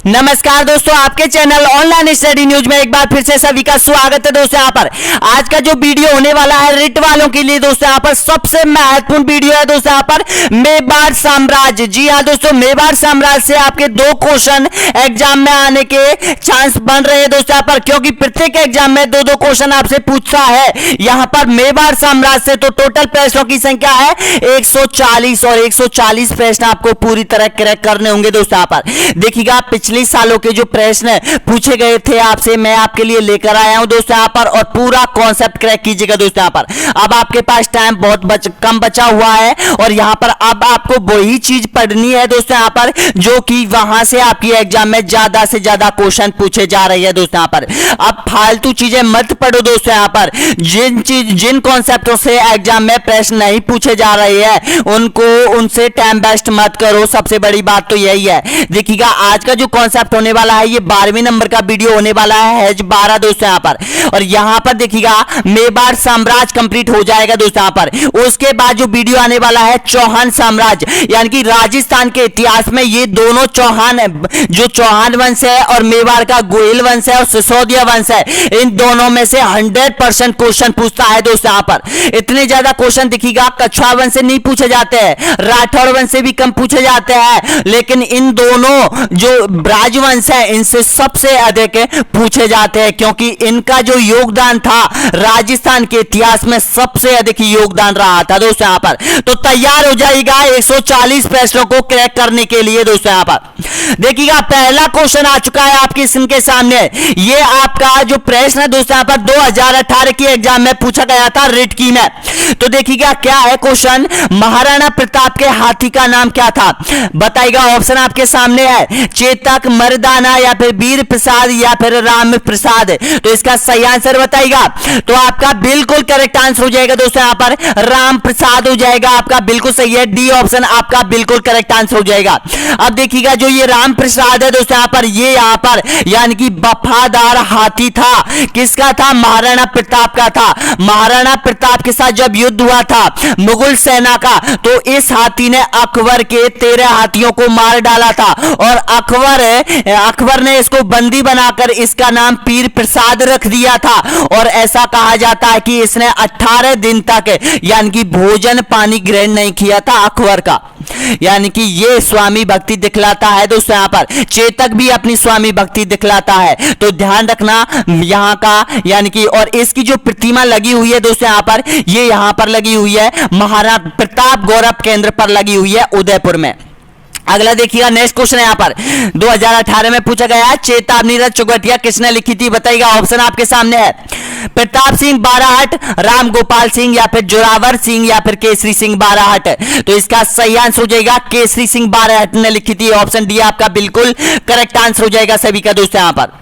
नमस्कार दोस्तों, आपके चैनल ऑनलाइन स्टडी न्यूज में एक बार फिर से सभी का स्वागत है। दोस्तों यहाँ पर आज का जो वीडियो होने वाला है रिट वालों के लिए दोस्तों यहाँ पर सबसे महत्वपूर्ण वीडियो है। दोस्तों यहाँ पर मेवाड़ साम्राज्य, जी हाँ दोस्तों, मेवाड़ साम्राज्य से आपके 2 क्वेश्चन एग्जाम में आने के चांस बन रहे हैं दोस्तों यहाँ पर, क्योंकि प्रत्येक एग्जाम में 2-2 क्वेश्चन आपसे पूछता है। यहाँ पर मेवाड़ साम्राज्य से तो टोटल प्रश्नों की संख्या है 140 और 140 प्रश्न आपको पूरी तरह करेक्ट करने होंगे। दोस्तों यहाँ पर देखिएगा पिछले सालों के जो प्रश्न पूछे गए थे आपसे मैं आपके लिए लेकर आया हूं दोस्तों यहाँ पर, और पूरा कॉन्सेप्ट क्रैक कीजिएगा दोस्तों यहाँ पर। अब आपके पास टाइम बहुत कम बचा हुआ है और यहाँ पर अब आपको वही चीज पढ़नी है दोस्तों यहाँ पर जो कि वहां से आपकी एग्जाम में ज्यादा से ज्यादा क्वेश्चन पूछे जा रहे हैं दोस्तों यहाँ पर। अब फालतू चीजें मत पढ़ो दोस्तों यहाँ पर। जिन कॉन्सेप्टों से एग्जाम में प्रश्न नहीं पूछे जा रहे हैं उनसे टाइम वेस्ट मत करो। सबसे बड़ी बात तो यही है। देखिएगा आज का जो कॉन्सेप्ट होने वाला है ये 12वीं नंबर का वीडियो होने वाला है हेज 12 दोस्तों यहाँ पर, और यहाँ पर देखिएगा मेवाड़ साम्राज्य कंप्लीट हो जाएगा दोस्तों यहाँ पर। उसके बाद जो वीडियो आने वाला है चौहान साम्राज्य, यानी कि राजस्थान के इतिहास में ये दोनों चौहान, जो चौहान वंश है और मेवाड़ का गोयल वंश है और सिसोदिया वंश है, इन दोनों में से 100% क्वेश्चन पूछता है दोस्तों यहाँ पर। इतने ज्यादा क्वेश्चन देखिएगा कछुआ वंश से नहीं पूछे जाते हैं, राठौड़ वंश से भी कम पूछे जाते हैं, लेकिन इन दोनों जो राजवंश है इनसे सबसे अधिक पूछे जाते हैं, क्योंकि इनका जो योगदान था राजस्थान के इतिहास में सबसे अधिक योगदान रहा था दोस्तों यहाँ पर। तो तैयार हो जाएगा 140 प्रश्नों को क्रैक करने के लिए दोस्तों यहाँ पर। देखिएगा पहला क्वेश्चन आ चुका है आपकी स्क्रीन के सामने। ये आपका जो प्रश्न है दोस्तों यहाँ पर 2018 की एग्जाम में पूछा गया था रिट की में। तो देखिएगा क्या है क्वेश्चन, महाराणा प्रताप के हाथी का नाम क्या था? बताइएगा। ऑप्शन आपके सामने है चेतक, मर्दाना या फिर वीर प्रसाद या फिर राम प्रसाद। तो इसका सही आंसर बताइएगा। तो आपका बिल्कुल करेक्ट आंसर हो जाएगा दोस्तों यहाँ पर राम प्रसाद हो जाएगा। आपका बिल्कुल सही है, डी ऑप्शन आपका बिल्कुल करेक्ट आंसर हो जाएगा। अब देखिएगा जो ये राम प्रसाद है दोस्तों यहाँ पर, ये यहाँ पर यानी कि वफादार हाथी था। किसका था? महाराणा प्रताप का था। महाराणा प्रताप के साथ जब युद्ध हुआ था मुगल सेना का, तो इस हाथी ने अकबर के 13 हाथियों को मार डाला था, और अकबर ने इसको बंदी बनाकर इसका नाम पीर प्रसाद रख दिया था। और ऐसा कहा जाता है कि इसने 18 दिन तक यानी कि भोजन पानी ग्रहण नहीं किया था अकबर का, यानी कि ये स्वामी भक्ति दिखलाता है दोस्तों यहाँ पर। चेतक भी अपनी स्वामी भक्ति दिखलाता है, तो ध्यान रखना यहाँ का, यानी कि और इसकी जो प्रतिमा लगी हुई है दोस्तों यहाँ पर, ये यहाँ पर लगी हुई है महाराणा प्रताप गौरव केंद्र पर लगी हुई है उदयपुर में। अगला देखिएगा नेक्स्ट क्वेश्चन है यहाँ पर 2018 में पूछा गया है चेतावनी रथ चौखटिया किसने लिखी थी? बताइएगा। ऑप्शन आपके सामने है प्रताप सिंह बाराहट, राम गोपाल सिंह या फिर जोरावर सिंह या फिर केसरी सिंह बाराहट। तो इसका सही आंसर हो जाएगा केसरी सिंह बाराहट ने लिखी थी। ऑप्शन डी आपका बिल्कुल करेक्ट आंसर हो जाएगा सभी का दोस्तों यहाँ पर।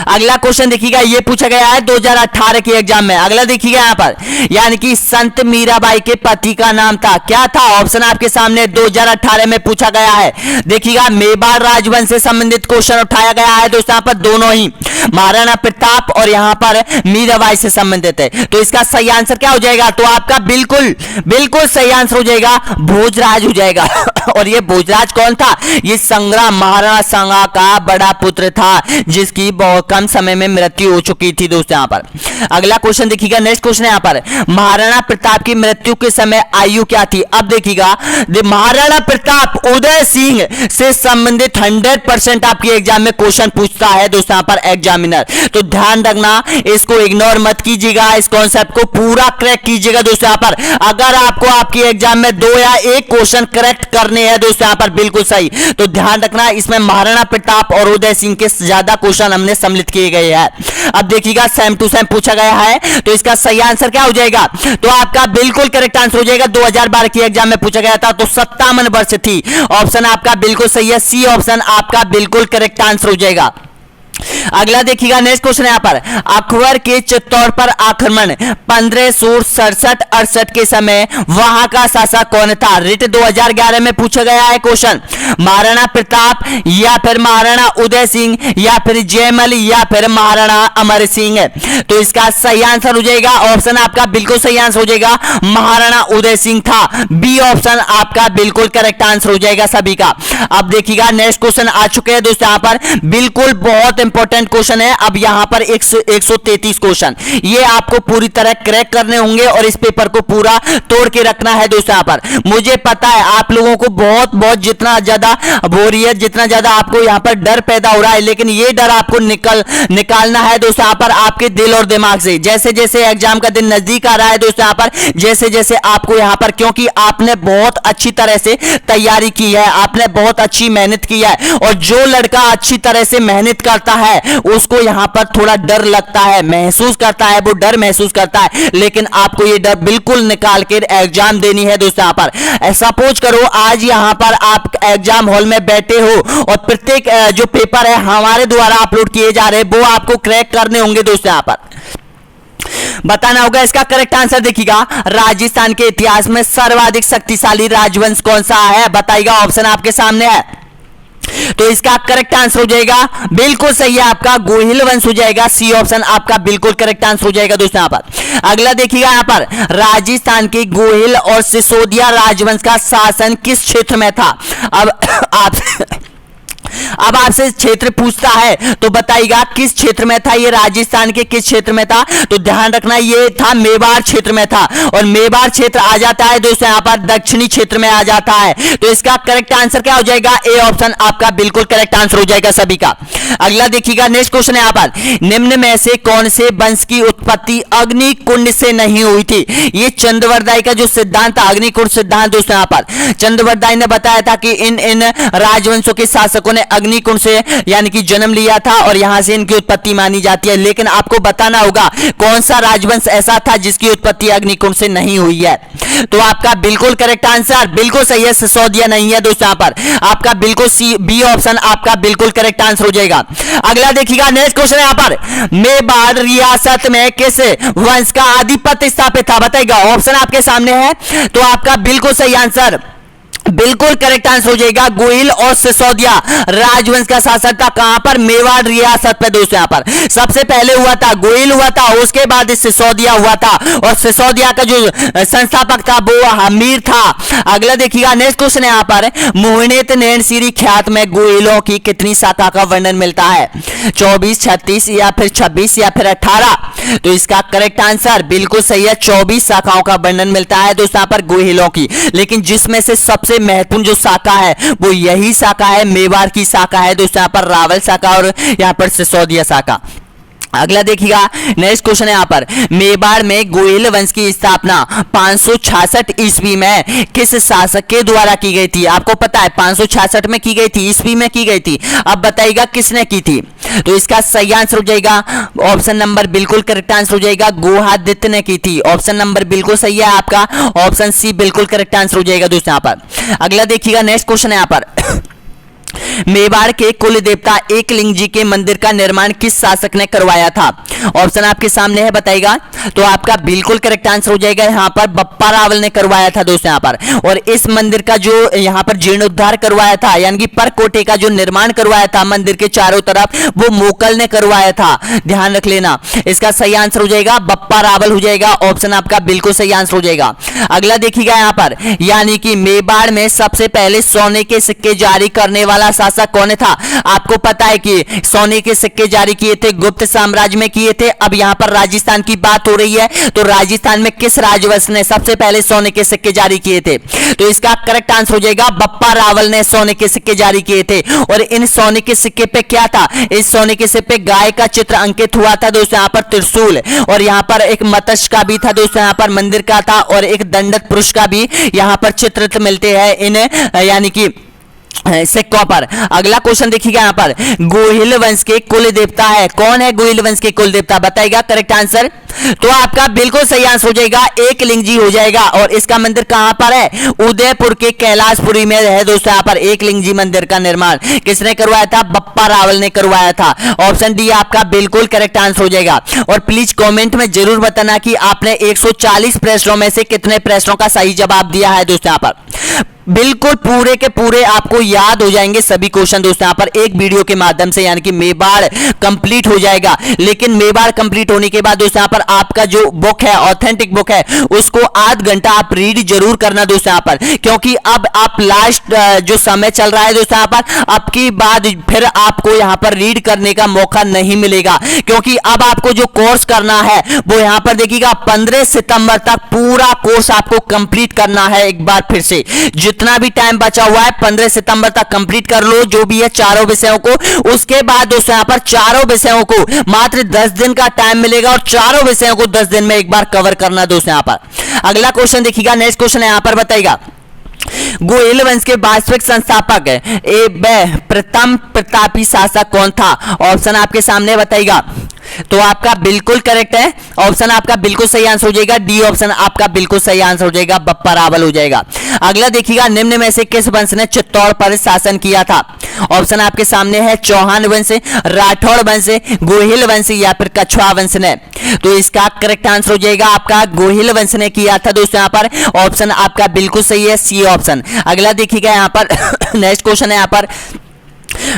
अगला क्वेश्चन देखिएगा, ये पूछा गया है 2018 के एग्जाम में। अगला देखिएगा यहाँ पर, यानी कि संत मीराबाई के पति का नाम था, क्या था? ऑप्शन आपके सामने 2018 में पूछा गया है। देखिएगा मेवाड़ राजवंश से संबंधित क्वेश्चन उठाया गया है दोस्तों यहाँ पर, दोनों ही महाराणा प्रताप और यहाँ पर मीराबाई से संबंधित है। तो इसका सही आंसर क्या हो जाएगा? तो आपका बिल्कुल सही आंसर हो जाएगा भोजराज हो जाएगा। और ये भोजराज कौन था? ये संग्राम, महाराणा संगा का बड़ा पुत्र था, जिसकी बहुत कम समय में मृत्यु हो चुकी थी दोस्तों यहाँ पर। अगला क्वेश्चन देखिएगा, नेक्स्ट क्वेश्चन है यहाँ पर, महाराणा प्रताप की मृत्यु के समय आयु क्या थी? अब देखिएगा महाराणा प्रताप उदय सिंह से संबंधित 100% आपके एग्जाम में क्वेश्चन पूछता है दोस्तों यहाँ पर एग्जामिनर। तो ध्यान रखना, इसको इग्नोर मत कीजिएगा, इस कॉन्सेप्ट को पूरा क्रैक कीजिएगा दोस्तों यहाँ पर। अगर आपको आपकी एग्जाम में 2 या 1 क्वेश्चन करेक्ट करने हैं दोस्तों यहाँ पर बिल्कुल सही, तो ध्यान रखना इसमें महाराणा प्रताप और उदय सिंह के ज्यादा क्वेश्चन हमने सम्मिलित किए गए हैं। अब देखिएगा सेम टू सेम पूछा गया है, तो इसका सही आंसर क्या हो जाएगा? तो आपका बिल्कुल करेक्ट आंसर हो जाएगा 2012 की एग्जाम में पूछा गया था, तो 57 वर्ष थी। ऑप्शन आपका बिल्कुल सही है, सी ऑप्शन आपका बिल्कुल करेक्ट आंसर हो जाएगा। अगला देखिएगा, नेक्स्ट क्वेश्चन है यहाँ पर, अकबर के चित्तौड़ पर आक्रमण 1567-68 के समय वहां का शासक कौन था? रिट 2011 में पूछा गया है क्वेश्चन। महाराणा प्रताप या फिर महाराणा उदय सिंह या फिर जयमल या फिर महाराणा अमर सिंह? तो इसका सही आंसर हो जाएगा, ऑप्शन आपका बिल्कुल सही आंसर हो जाएगा, महाराणा उदय सिंह था। बी ऑप्शन आपका बिल्कुल करेक्ट आंसर हो जाएगा सभी का। अब देखिएगा, नेक्स्ट क्वेश्चन आ चुके हैं दोस्तों यहाँ पर, बिल्कुल बहुत इंपॉर्टेंट क्वेश्चन है। अब यहां पर 133 क्वेश्चन, ये आपको पूरी तरह क्रैक करने होंगे और इस पेपर को पूरा तोड़ के रखना है दोस्तों। यहां पर मुझे पता है आप लोगों को बहुत जितना ज्यादा बोरियत, जितना ज्यादा आपको यहां पर डर पैदा हो रहा है, लेकिन ये डर आपको निकालना है दोस्तों यहां पर आपके दिल और दिमाग से। जैसे जैसे एग्जाम का दिन नजदीक आ रहा है दोस्तों यहां पर, जैसे जैसे आपको यहां पर, क्योंकि आपने बहुत अच्छी तरह से तैयारी की है, आपने बहुत अच्छी मेहनत की है, और जो लड़का अच्छी तरह से मेहनत करता है उसको यहां पर थोड़ा डर लगता है, महसूस करता है, वो डर महसूस करता है, लेकिन आपको ये डर बिल्कुल निकाल के एग्जाम देनी है दोस्तों। यहां पर सपोज करो आज यहां पर आप एग्जाम हॉल में बैठे हो और प्रत्येक जो पेपर है हमारे द्वारा अपलोड किए जा रहे हैं वो आपको क्रैक करने होंगे दोस्तों। यहां पर बताना होगा इसका करेक्ट आंसर। देखिएगा, राजस्थान के इतिहास में सर्वाधिक शक्तिशाली राजवंश कौन सा है? बताइएगा, ऑप्शन आपके सामने है। तो इसका करेक्ट आंसर हो जाएगा, बिल्कुल सही है आपका, गोहिल वंश हो जाएगा। सी ऑप्शन आपका बिल्कुल करेक्ट आंसर हो जाएगा दोस्तों। यहां पर अगला देखिएगा, यहां पर राजस्थान के गोहिल और सिसोदिया राजवंश का शासन किस क्षेत्र में था? अब आपसे क्षेत्र पूछता है तो बताइएगा किस क्षेत्र में था ये, राजस्थान के किस क्षेत्र में था? तो ध्यान रखना ये था मेवाड़ क्षेत्र में था, और मेवाड़ क्षेत्र आ जाता है दोस्तों यहां पर दक्षिणी क्षेत्र में आ जाता है। तो इसका करेक्ट आंसर क्या हो जाएगा? ए ऑप्शन आपका बिल्कुल करेक्ट आंसर हो जाएगा सभी का। अगला देखिएगा, नेक्स्ट क्वेश्चन है यहां पर, निम्न में से कौन से वंश की उत्पत्ति अग्निकुंड से नहीं हुई थी? ये चंद्रवरदाई का जो सिद्धांत था, अग्निकुंड सिद्धांत दोस्तों, यहां पर चंद्रवरदाई ने बताया था कि इन राजवंशों के शासकों ने अग्निकुंड से यानी कि जन्म लिया था और यहां से इनकी उत्पत्ति मानी जाती है। लेकिन आपको बताना होगा कौन सा राजवंश ऐसा था जिसकी उत्पत्ति अग्निकुंड से नहीं हुई है। तो आपका बिल्कुल करेक्ट आंसर बिल्कुल सही है, सिसोदिया नहीं है दोस्तों। यहां पर आपका बिल्कुल सी बी ऑप्शन आपका बिल्कुल करेक्ट आंसर हो जाएगा। अगला देखिएगा, नेक्स्ट क्वेश्चन है यहां पर, मेवाड़ रियासत में किस वंश का आधिपत्य स्थापित था? बताइएगा, ऑप्शन आपके सामने है। तो आपका बिल्कुल सही आंसर, बिल्कुल करेक्ट आंसर हो जाएगा, गोहिल और सिसोदिया राजवंश का शासक था। कहां पर? मेवाड़ रियासत पे दोस्तों। यहां पर सबसे पहले हुआ था गोहिल हुआ था, उसके बाद सिसोदिया हुआ था, और सिसोदिया का जो संस्थापक था वो हमीर था। अगला देखिएगा, नेक्स्ट क्वेश्चन है यहां पर, मोहिनीत नैनसिरी ख्यात में गोहिलों की कितनी शाखा का वर्णन मिलता है? 24, 36 या फिर 26 या फिर 18? तो इसका करेक्ट आंसर बिल्कुल सही है, 24 शाखाओं का वर्णन मिलता है दोस्तों यहां पर गोहिलों की। लेकिन जिसमें से सबसे महत्वपूर्ण जो शाखा है वो यही शाखा है, मेवाड़ की शाखा है दोस्तों, यहां पर रावल शाखा और यहां पर सिसोदिया शाखा। अगला देखिएगा, नेक्स्ट क्वेश्चन है यहां पर, मेवाड़ में गोहिल वंश की स्थापना 566 ईस्वी में किस शासक के द्वारा की गई थी? आपको पता है 566 में की गई थी, ईस्वी में की गई थी। अब बताइएगा किसने की थी? तो इसका सही आंसर हो जाएगा, ऑप्शन नंबर बिल्कुल करेक्ट आंसर हो जाएगा, गुहादित्य ने की थी। ऑप्शन नंबर बिल्कुल सही है आपका, ऑप्शन सी बिल्कुल करेक्ट आंसर हो जाएगा दोस्तों यहां पर। अगला देखिएगा, नेक्स्ट क्वेश्चन है यहां पर, मेवाड़ के कुल देवता एकलिंग जी के मंदिर का निर्माण किस शासक ने करवाया था? ऑप्शन आपके सामने है, बताइएगा। तो आपका बिल्कुल करेक्ट आंसर हो जाएगा यहां पर बप्पा रावल ने करवाया था दोस्तों यहां पर। और इस मंदिर का जो यहां पर जीर्णोद्धार करवाया था, यानी कि परकोटे का जो निर्माण करवाया था मंदिर के चारों तरफ, वो मोकल ने करवाया था। ध्यान रख लेना, इसका सही आंसर हो जाएगा बप्पा रावल हो जाएगा, ऑप्शन आपका बिल्कुल सही आंसर हो जाएगा। अगला देखिएगा यहां पर, यानी कि मेवाड़ में सबसे पहले सोने के सिक्के जारी करने वाला शासक कौन था? आपको पता है कि सोने के सिक्के जारी किए थे गुप्त साम्राज्य में किए थे। अब यहां पर राजस्थान की बात हो रही है, तो राजस्थान में किस राजवंश ने सबसे पहले सोने के सिक्के जारी किए थे? तो इसका करेक्ट आंसर हो जाएगा बप्पा रावल ने सोने के सिक्के जारी किए थे। और इन सोने के सिक्के पे क्या था? इस सोने के सिक्के पे गाय का चित्र अंकित हुआ था दोस्तों, यहां पर त्रिशूल, और यहां पर एक मत्स्य का भी था दोस्तों, यहां पर मंदिर का था, और एक दंडक पुरुष का भी यहां पर चित्र मिलते हैं इन यानी कि सिक्कों पर। अगला क्वेश्चन देखिएगा यहाँ पर, गोहिल वंश के कुल देवता है कौन है? गोहिल वंश के कुल देवता बताइएगा करेक्ट आंसर। तो आपका बिल्कुल सही आंसर हो जाएगा एकलिंग जी हो जाएगा। और इसका मंदिर कहां पर है? उदयपुर के कैलाशपुरी में है दोस्तों। यहाँ पर एकलिंग जी मंदिर का निर्माण किसने करवाया था? बप्पा रावल ने करवाया था। ऑप्शन डी आपका बिल्कुल करेक्ट आंसर हो जाएगा। और प्लीज कमेंट में जरूर बताना कि आपने 140 प्रश्नों में से कितने प्रश्नों का सही जवाब दिया है दोस्तों। यहाँ पर बिल्कुल पूरे के पूरे आपको याद हो जाएंगे सभी क्वेश्चन दोस्तों यहाँ पर एक वीडियो के माध्यम से, यानी कि मेवाड़ कंप्लीट हो जाएगा। लेकिन मेवाड़ कंप्लीट होने के बाद दोस्तों यहाँ पर आपका जो बुक है, ऑथेंटिक बुक है, उसको आध घंटा आप रीड जरूर करना दोस्तों यहाँ पर, क्योंकि अब आप लास्ट जो समय चल रहा है दोस्तों यहाँ पर, अब की बाद फिर आपको यहाँ पर रीड करने का मौका नहीं मिलेगा, क्योंकि अब आपको जो कोर्स करना है वो यहाँ पर देखिएगा 15 सितंबर तक पूरा कोर्स आपको कंप्लीट करना है। एक बार फिर से जितना भी टाइम बचा हुआ है 15 सितंबर तक कंप्लीट कर लो जो भी है चारों विषयों को। उसके बाद दोस्तों यहाँ पर चारों विषयों को मात्र 10 दिन का टाइम मिलेगा और चारों विषयों को 10 दिन में एक बार कवर करना दोस्तों यहाँ पर। अगला क्वेश्चन देखिएगा, नेक्स्ट क्वेश्चन है यहाँ पर, बताइएगा गोहिल वंश के वास्तविक संस्थापक प्रथम प्रतापी शासक कौन था? ऑप्शन आपके सामने बताइएगा। तो आपका बिल्कुल करेक्ट है, ऑप्शन आपका बिल्कुल सही आंसर हो जाएगा, डी ऑप्शन आपका बिल्कुल सही आंसर हो जाएगा, बप्पा रावल हो जाएगा। अगला देखिएगा, निम्न में से किस वंश ने चित्तौड़ पर शासन किया था? ऑप्शन आपके सामने है, चौहान वंश, राठौड़ वंश, गोहिल वंश या फिर कछवा वंश ने। तो इसका करेक्ट आंसर हो जाएगा आपका गोहिल वंश ने किया था दोस्तों यहाँ पर। ऑप्शन आपका बिल्कुल सही है, सी ऑप्शन। अगला देखिएगा यहाँ पर नेक्स्ट क्वेश्चन है यहाँ पर,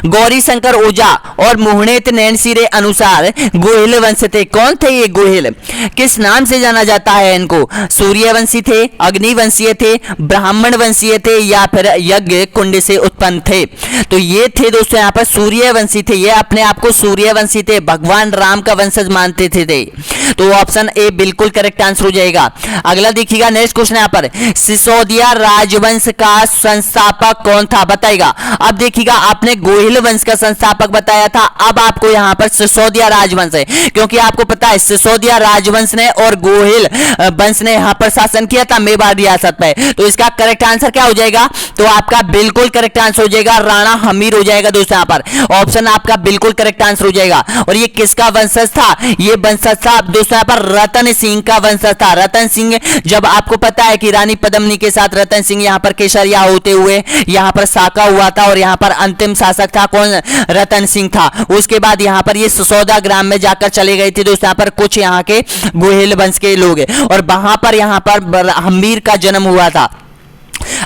गौरी शंकर ओझा और मोहनेत नैनसिरे अनुसार गोहिल वंश थे। कौन थे ये गोहिल? किस नाम से जाना जाता है इनको? सूर्यवंशी थे, अग्निवंशीय थे, ब्राह्मण वंशीय थे या फिर यज्ञ कुंड से उत्पन्न थे? तो ये थे दोस्तों यहाँ पर सूर्यवंशी थे। ये अपने आप को सूर्यवंशी थे, भगवान राम का वंशज मानते थे। तो ऑप्शन ए बिल्कुल करेक्ट आंसर हो जाएगा। अगला देखिएगा, नेक्स्ट क्वेश्चन यहाँ पर, सिसोदिया राजवंश का संस्थापक कौन था? बताइएगा। अब देखिएगा, आपने गोहिल वंश का संस्थापक बताया था, अब आपको यहाँ पर सिसोदिया राजवंश है, क्योंकि आपको पता है सिसोदिया राजवंश ने और गोहिल वंश ने यहाँ पर शासन किया था मेवाड़ रियासत पे। तो इसका करेक्ट आंसर क्या हो जाएगा? तो आपका बिल्कुल करेक्ट आंसर हो जाएगा राणा हमीर हो जाएगा दोस्तों यहाँ पर। ऑप्शन आपका बिल्कुल करेक्ट आंसर हो जाएगा। और ये किसका वंशज था? ये वंशज था दोस्तों यहाँ पर रतन सिंह का वंशज था। रतन सिंह, जब आपको पता है कि रानी पद्मिनी के साथ रतन सिंह यहाँ पर केसरिया होते हुए यहाँ पर साका हुआ था और यहाँ पर अंतिम शासक था कौन? रतन सिंह था। उसके बाद यहाँ पर ये सिसोदा ग्राम में जाकर चले गए थे दोस्तों यहाँ पर कुछ यहाँ के गोहिल वंश के लोग, और वहां पर यहाँ पर हमीर का जन्म हुआ था।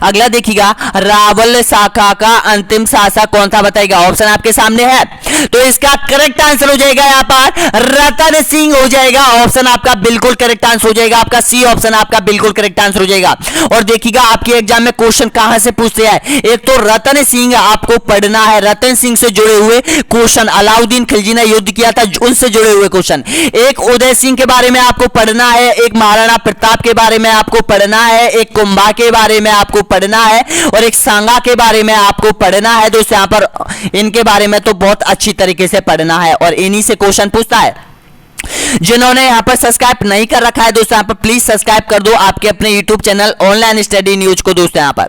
अगला देखिएगा, रावल शाखा का अंतिम शासक कौन था? बताइएगा। ऑप्शन आपके सामने है, तो इसका करेक्ट आंसर हो जाएगा यहाँ पर रतन सिंह हो जाएगा। ऑप्शन आपका बिल्कुल करेक्ट आंसर हो जाएगा, आपका सी ऑप्शन आपका बिल्कुल करेक्ट आंसर हो जाएगा। और देखिएगा, आपके एग्जाम में क्वेश्चन कहां से पूछते हैं? एक तो रतन सिंह आपको पढ़ना है, रतन सिंह से जुड़े हुए क्वेश्चन, अलाउद्दीन खिलजी ने युद्ध किया था उनसे जुड़े हुए क्वेश्चन। एक उदय सिंह के बारे में आपको पढ़ना है, एक महाराणा प्रताप के बारे में आपको पढ़ना है, एक कुंभा के बारे में आपको पढ़ना है और एक सांगा के बारे में आपको पढ़ना है दोस्तों यहाँ पर। इनके बारे में तो बहुत अच्छी तरीके से पढ़ना है और इन्हीं से क्वेश्चन पूछता है। जिन्होंने यहाँ पर सब्सक्राइब नहीं कर रखा है दोस्तों यहाँ पर प्लीज सब्सक्राइब कर दो आपके अपने YouTube channel online study news को दोस्तों यहाँ पर।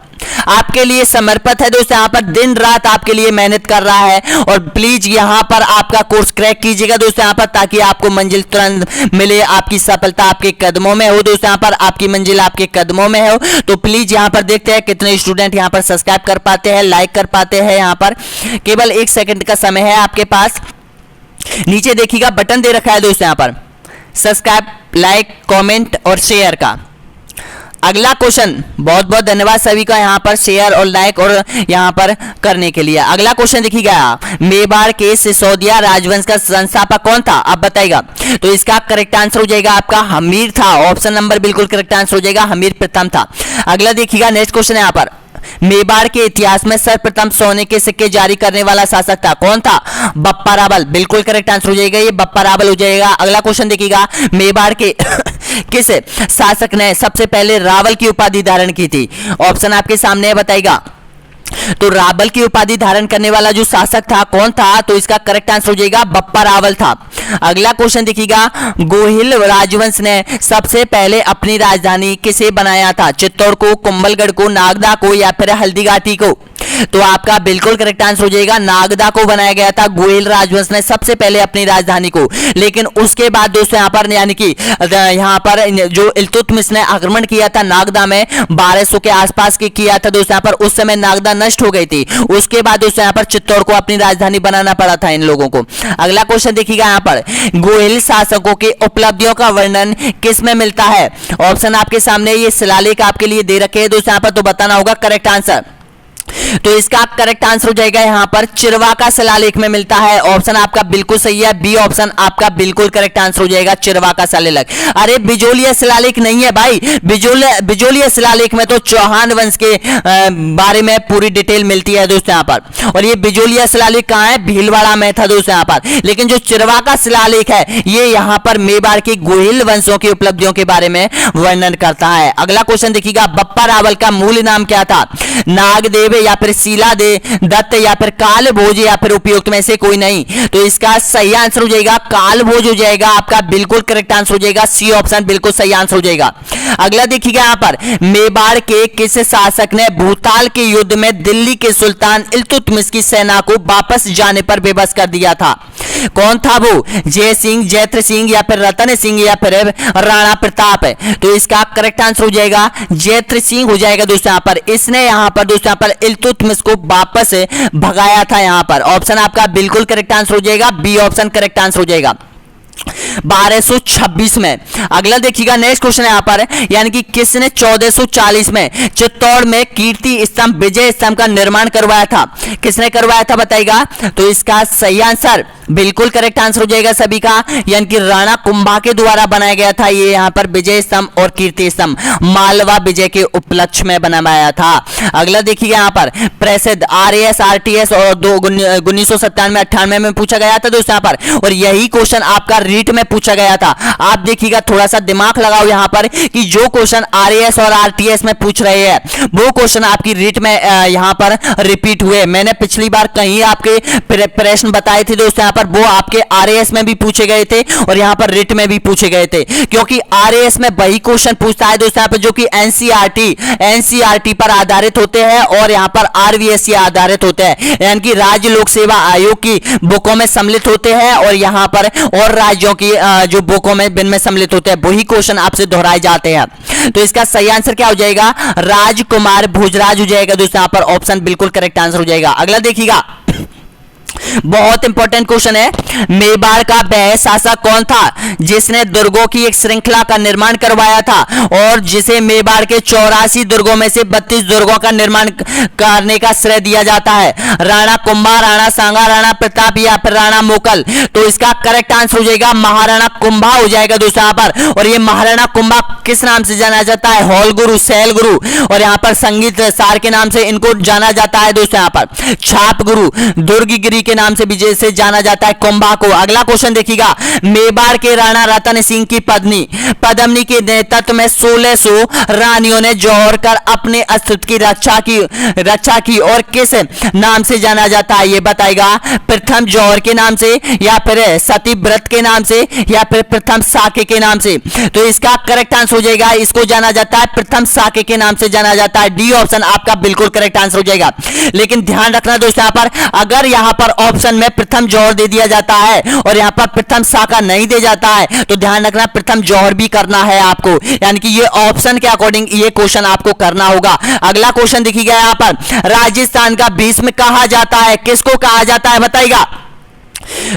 आपके लिए समर्पित है दोस्तों यहाँ पर, दिन रात आपके लिए मेहनत कर रहा है और प्लीज यहाँ पर आपका कोर्स क्रैक कीजिएगा दोस्तों यहाँ पर, ताकि आपको मंजिल तुरंत मिले। आपकी सफलता आपके कदमों में हो दोस्तों यहाँ पर, आपकी मंजिल आपके कदमों में हो। तो प्लीज यहाँ पर देखते हैं कितने स्टूडेंट यहाँ पर सब्सक्राइब कर पाते हैं, लाइक कर पाते हैं। यहाँ पर केवल 1 सेकंड का समय है आपके पास। नीचे देखिएगा बटन दे रखा है दोस्तों यहाँ पर सब्सक्राइब, लाइक, कमेंट और शेयर का। अगला क्वेश्चन, बहुत बहुत धन्यवाद सभी का यहाँ पर शेयर और लाइक और यहाँ पर करने के लिए। अगला क्वेश्चन देखिएगा, मेवाड़ के सिसोदिया राजवंश का संस्थापक कौन था? अब बताइएगा। तो इसका करेक्ट आंसर हो जाएगा आपका हमीर था। ऑप्शन नंबर बिल्कुल करेक्ट आंसर हो जाएगा, हमीर प्रथम था। अगला देखिएगा, नेक्स्ट क्वेश्चन है यहाँ पर, मेवाड़ के इतिहास में सर्वप्रथम सोने के सिक्के जारी करने वाला शासक था कौन था? बप्पा रावल, बिल्कुल करेक्ट आंसर हो जाएगा, ये बप्पा रावल हो जाएगा। अगला क्वेश्चन देखिएगा, मेवाड़ के किस शासक ने सबसे पहले रावल की उपाधि धारण की थी? ऑप्शन आपके सामने है, बताइएगा। तो रावल की उपाधि धारण करने वाला जो शासक था कौन था? तो इसका करेक्ट आंसर हो जाएगा बप्पा रावल था। अगला क्वेश्चन देखिएगा, गोहिल राजवंश ने सबसे पहले अपनी राजधानी किसे बनाया था? चित्तौड़ को, कुंभलगढ़ को, नागदा को या फिर हल्दीघाटी को? तो आपका बिल्कुल करेक्ट आंसर हो जाएगा नागदा को बनाया गया था गोयल राजवंश ने सबसे पहले अपनी राजधानी को। लेकिन उसके बाद दोस्तों यहाँ पर यानी कि यहाँ पर जो इल्तुतमिश ने आक्रमण किया था नागदा में 1200 के आसपास के किया था दोस्तों यहाँ पर, उस समय नागदा नष्ट हो गई थी। उसके बाद दोस्तों यहाँ पर चित्तौड़ को अपनी राजधानी बनाना पड़ा था इन लोगों को। अगला क्वेश्चन देखिएगा यहाँ पर गोयल शासकों के उपलब्धियों का वर्णन किस में मिलता है? ऑप्शन आपके सामने ये शिलालेख आपके लिए दे रखे हैं दोस्तों यहाँ पर, तो बताना होगा करेक्ट आंसर। तो इसका करेक्ट आंसर हो जाएगा यहाँ पर चिरवाका शिलालेख में मिलता है। ऑप्शन आपका बिल्कुल सही है, बी ऑप्शन आपका बिल्कुल करेक्ट आंसर हो जाएगा चिरवाका शिलालेख। अरे बिजोलिया शिलालेख नहीं है भाई, बिजोलिया शिलालेख में तो चौहान वंश के बारे में पूरी डिटेल मिलती है दोस्तों यहाँ पर। और ये बिजोलिया शिलालेख कहाँ है? भीलवाड़ा में था दोस्तों यहाँ पर। लेकिन जो चिरवाका शिलालेख है ये यहाँ पर मेवाड़ के गोहिल वंशों की उपलब्धियों के बारे में वर्णन करता है। अगला क्वेश्चन देखिएगा बप्पा रावल का मूल नाम क्या था? नागदेव या फिर शीला दे दत्त या फिर काल भोज या फिर उपयुक्त में से कोई नहीं। तो इसका सही आंसर हो जाएगा काल भोज हो जाएगा आपका बिल्कुल करेक्ट आंसर हो जाएगा, सी ऑप्शन बिल्कुल सही आंसर हो जाएगा। अगला देखिएगा यहाँ पर मेवाड़ के किस शासक ने भूताल के युद्ध में दिल्ली के सुल्तान इल्तुतमिश की सेना को वापस जाने पर बेबस कर दिया था? कौन था वो? जय सिंह, जैत्र सिंह या फिर रतन सिंह या फिर राणा प्रताप है? तो इसका करेक्ट आंसर हो जाएगा जैत्र सिंह हो जाएगा दोस्तों यहाँ पर। इसने यहाँ पर दोस्तों यहाँ पर इल्तुतमिश को वापस भगाया था यहाँ पर। ऑप्शन आपका बिल्कुल करेक्ट आंसर हो जाएगा, बी ऑप्शन करेक्ट आंसर हो जाएगा 1226 में। अगला देखिएगा नेक्स्ट क्वेश्चन यहाँ पर यानी कि किसने 1440 में चित्तौड़ में कीर्ति स्तंभ विजय स्तंभ का निर्माण करवाया था? किसने करवाया था बताइएगा? तो इसका सही आंसर बिल्कुल करेक्ट आंसर हो जाएगा सभी का, यानी कि राणा कुंभा के द्वारा बनाया गया था ये यहाँ पर विजय स्तंभ और कीर्ति स्तंभ मालवा विजय के उपलक्ष्य में बनवाया था। अगला देखिएगा यहाँ पर प्रसिद्ध RAS RTS और 1997-98 में पूछा गया था दोस्तों यहाँ पर, और यही क्वेश्चन आपका रीट में पूछा गया था। आप देखिएगा थोड़ा सा दिमाग लगाओ यहाँ पर कि जो क्वेश्चन RAS और RTS में पूछ रहे हैं वो क्वेश्चन आपकी रीट में यहाँ पर रिपीट हुए। मैंने पिछली बार कहीं आपके प्रश्न बताए थे दोस्तों यहाँ पर, वो आपके RAS में भी पूछे गए थे और यहाँ पर रिट में भी पूछे गए थे, क्योंकि RAS में वही क्वेश्चन पूछता है दोस्तों यहाँ पर जो कि NCERT पर आधारित होते हैं और यहाँ पर RVSC आधारित होते हैं, यानी कि राज्य लोक सेवा आयोग की बुकों में सम्मिलित होते हैं और यहाँ पर और राज्यों की जो बुकों में बिन में सम्मिलित होते हैं वही क्वेश्चन आपसे दोहराए जाते हैं। तो इसका सही आंसर क्या हो जाएगा? राजकुमार भोजराज हो जाएगा दोस्तों यहाँ पर, ऑप्शन बिल्कुल करेक्ट आंसर हो जाएगा। अगला देखिएगा बहुत इंपॉर्टेंट क्वेश्चन है, मेवाड़ का वह शासक कौन था जिसने दुर्गों की एक श्रृंखला का निर्माण करवाया था और जिसे मेवाड़ के 84 दुर्गों में से 32 दुर्गों का निर्माण करने का श्रेय दिया जाता है? राणा कुंभा, राणा सांगा, राणा प्रताप या फिर राणा मोकल? तो इसका करेक्ट आंसर हो जाएगा महाराणा कुंभा हो जाएगा दोस्तों यहाँ पर। और ये महाराणा कुंभा किस नाम से जाना जाता है? हॉल गुरु, शैल गुरु और यहाँ पर संगीत सार के नाम से इनको जाना जाता है दोस्तों यहाँ पर। छाप गुरु, दुर्गगिरी के नाम से भी जैसे जाना जाता है कुंभा को। अगला क्वेश्चन देखिएगा मेवाड़ के राणा रतन सिंह की पत्नी पद्मनी के नेतृत्व में 1600 रानियों ने जौहर कर अपने अस्तित्व की रक्षा की और किस नाम से जाना जाता है ये बताएगा? प्रथम जौहर के नाम से या फिर सती व्रत के नाम से या फिर प्रथम साके के नाम से? तो इसका करेक्ट आंसर हो जाएगा इसको जाना जाता है प्रथम साके के नाम से जाना जाता है, डी ऑप्शन आपका बिल्कुल करेक्ट आंसर हो जाएगा। लेकिन ध्यान रखना दोस्तों यहाँ पर अगर यहाँ पर ऑप्शन में प्रथम जौहर दे दिया जाता है और यहाँ पर प्रथम साका नहीं दे जाता है तो ध्यान रखना प्रथम जौहर भी करना है आपको, यानी कि ये ऑप्शन के अकॉर्डिंग ये क्वेश्चन आपको करना होगा। अगला क्वेश्चन देखिएगा यहाँ पर राजस्थान का भीष्म कहा जाता है? किसको कहा जाता है बताइएगा?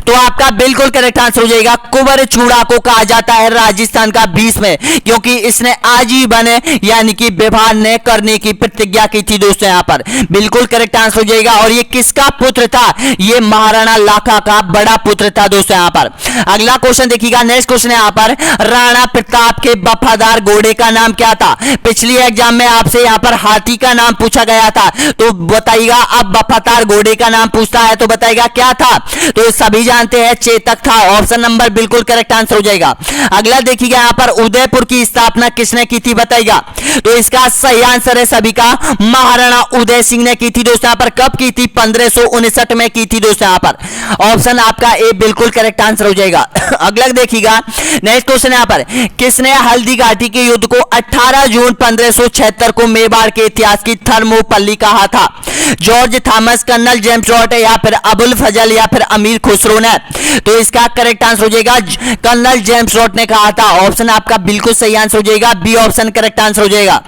तो आपका बिल्कुल करेक्ट आंसर हो जाएगा कुंवर चूड़ा को कहा जाता है राजस्थान का भीष्म, क्योंकि इसने आजीवन यानी कि विवाह न करने की प्रतिज्ञा की थी दोस्तों यहाँ पर, बिल्कुल करेक्ट आंसर हो जाएगा। और ये किसका पुत्र था? ये महाराणा लाखा का बड़ा पुत्र था दोस्तों यहाँ पर। अगला क्वेश्चन देखिएगा नेक्स्ट क्वेश्चन है यहाँ पर राणा प्रताप के वफादार घोड़े का नाम क्या था? पिछली एग्जाम में आपसे यहाँ पर हाथी का नाम पूछा गया था, तो बताइएगा अब वफादार घोड़े का नाम पूछता है तो बताइएगा क्या था? तो सभी जानते हैं चेतक था। ऑप्शन नंबर बिल्कुल करेक्ट आंसर हो जाएगा। अगला देखिएगा यहाँ पर उदयपुर की स्थापना किसने की थी बताइएगा। तो इसका सही आंसर है सभी का महाराणा उदय सिंह ने की थी दोस्तों। यहाँ पर कब की थी? 1559 में की थी दोस्तों। यहाँ पर ऑप्शन आपका ए बिल्कुल करेक्ट आंसर हो जाएगा। अगला देखिएगा नेक्स्ट क्वेश्चन यहाँ पर, किसने हल्दी घाटी के युद्ध को 18 जून 1576 को मेवाड़ के इतिहास की थर्मोपल्ली कहा था? जॉर्ज थॉमस, कर्नल जेम्स रॉट या फिर अबुल फजल या फिर अमीर खुसरो ने? तो इसका करेक्ट आंसर हो जाएगा कर्नल जेम्स रॉट ने कहा था। ऑप्शन आपका बिल्कुल सही आंसर हो जाएगा, बी ऑप्शन करेक्ट आंसर हो जाएगा।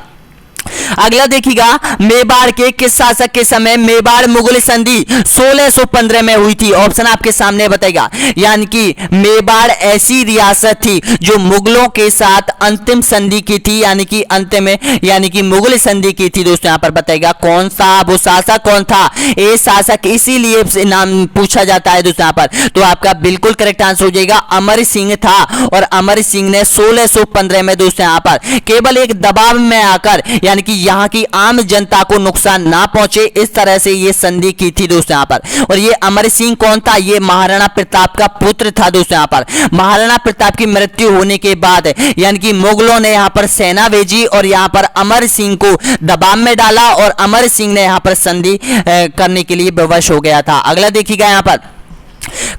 अगला देखिएगा मेवाड़ के किस शासक के समय मेवाड़ मुगल संधि 1615 में हुई थी? ऑप्शन आपके सामने बताएगा। यानी कि मेवाड़ ऐसी रियासत थी जो मुगलों के साथ अंतिम संधि की थी, यानी कि अंत में यानी कि मुगल संधि की थी दोस्तों। यहाँ पर बताएगा कौन सा वो शासक कौन था? ये शासक इसीलिए नाम पूछा जाता है दोस्तों यहाँ पर। तो आपका बिल्कुल करेक्ट आंसर हो जाएगा अमर सिंह था। और अमर सिंह ने 1615 में दोस्तों यहाँ पर केवल एक दबाव में आकर यानी कि यहाँ की आम जनता को नुकसान ना पहुंचे इस तरह से ये संधि की थी दोस्तों यहाँ पर। और ये अमर सिंह कौन था? ये महाराणा प्रताप का पुत्र था दोस्तों। यहाँ पर महाराणा प्रताप की मृत्यु होने के बाद यानी कि मुगलों ने यहाँ पर सेना भेजी और यहाँ पर अमर सिंह को दबाव में डाला और अमर सिंह ने यहाँ पर संधि करने के लिए विवश हो गया था। अगला देखिएगा यहाँ पर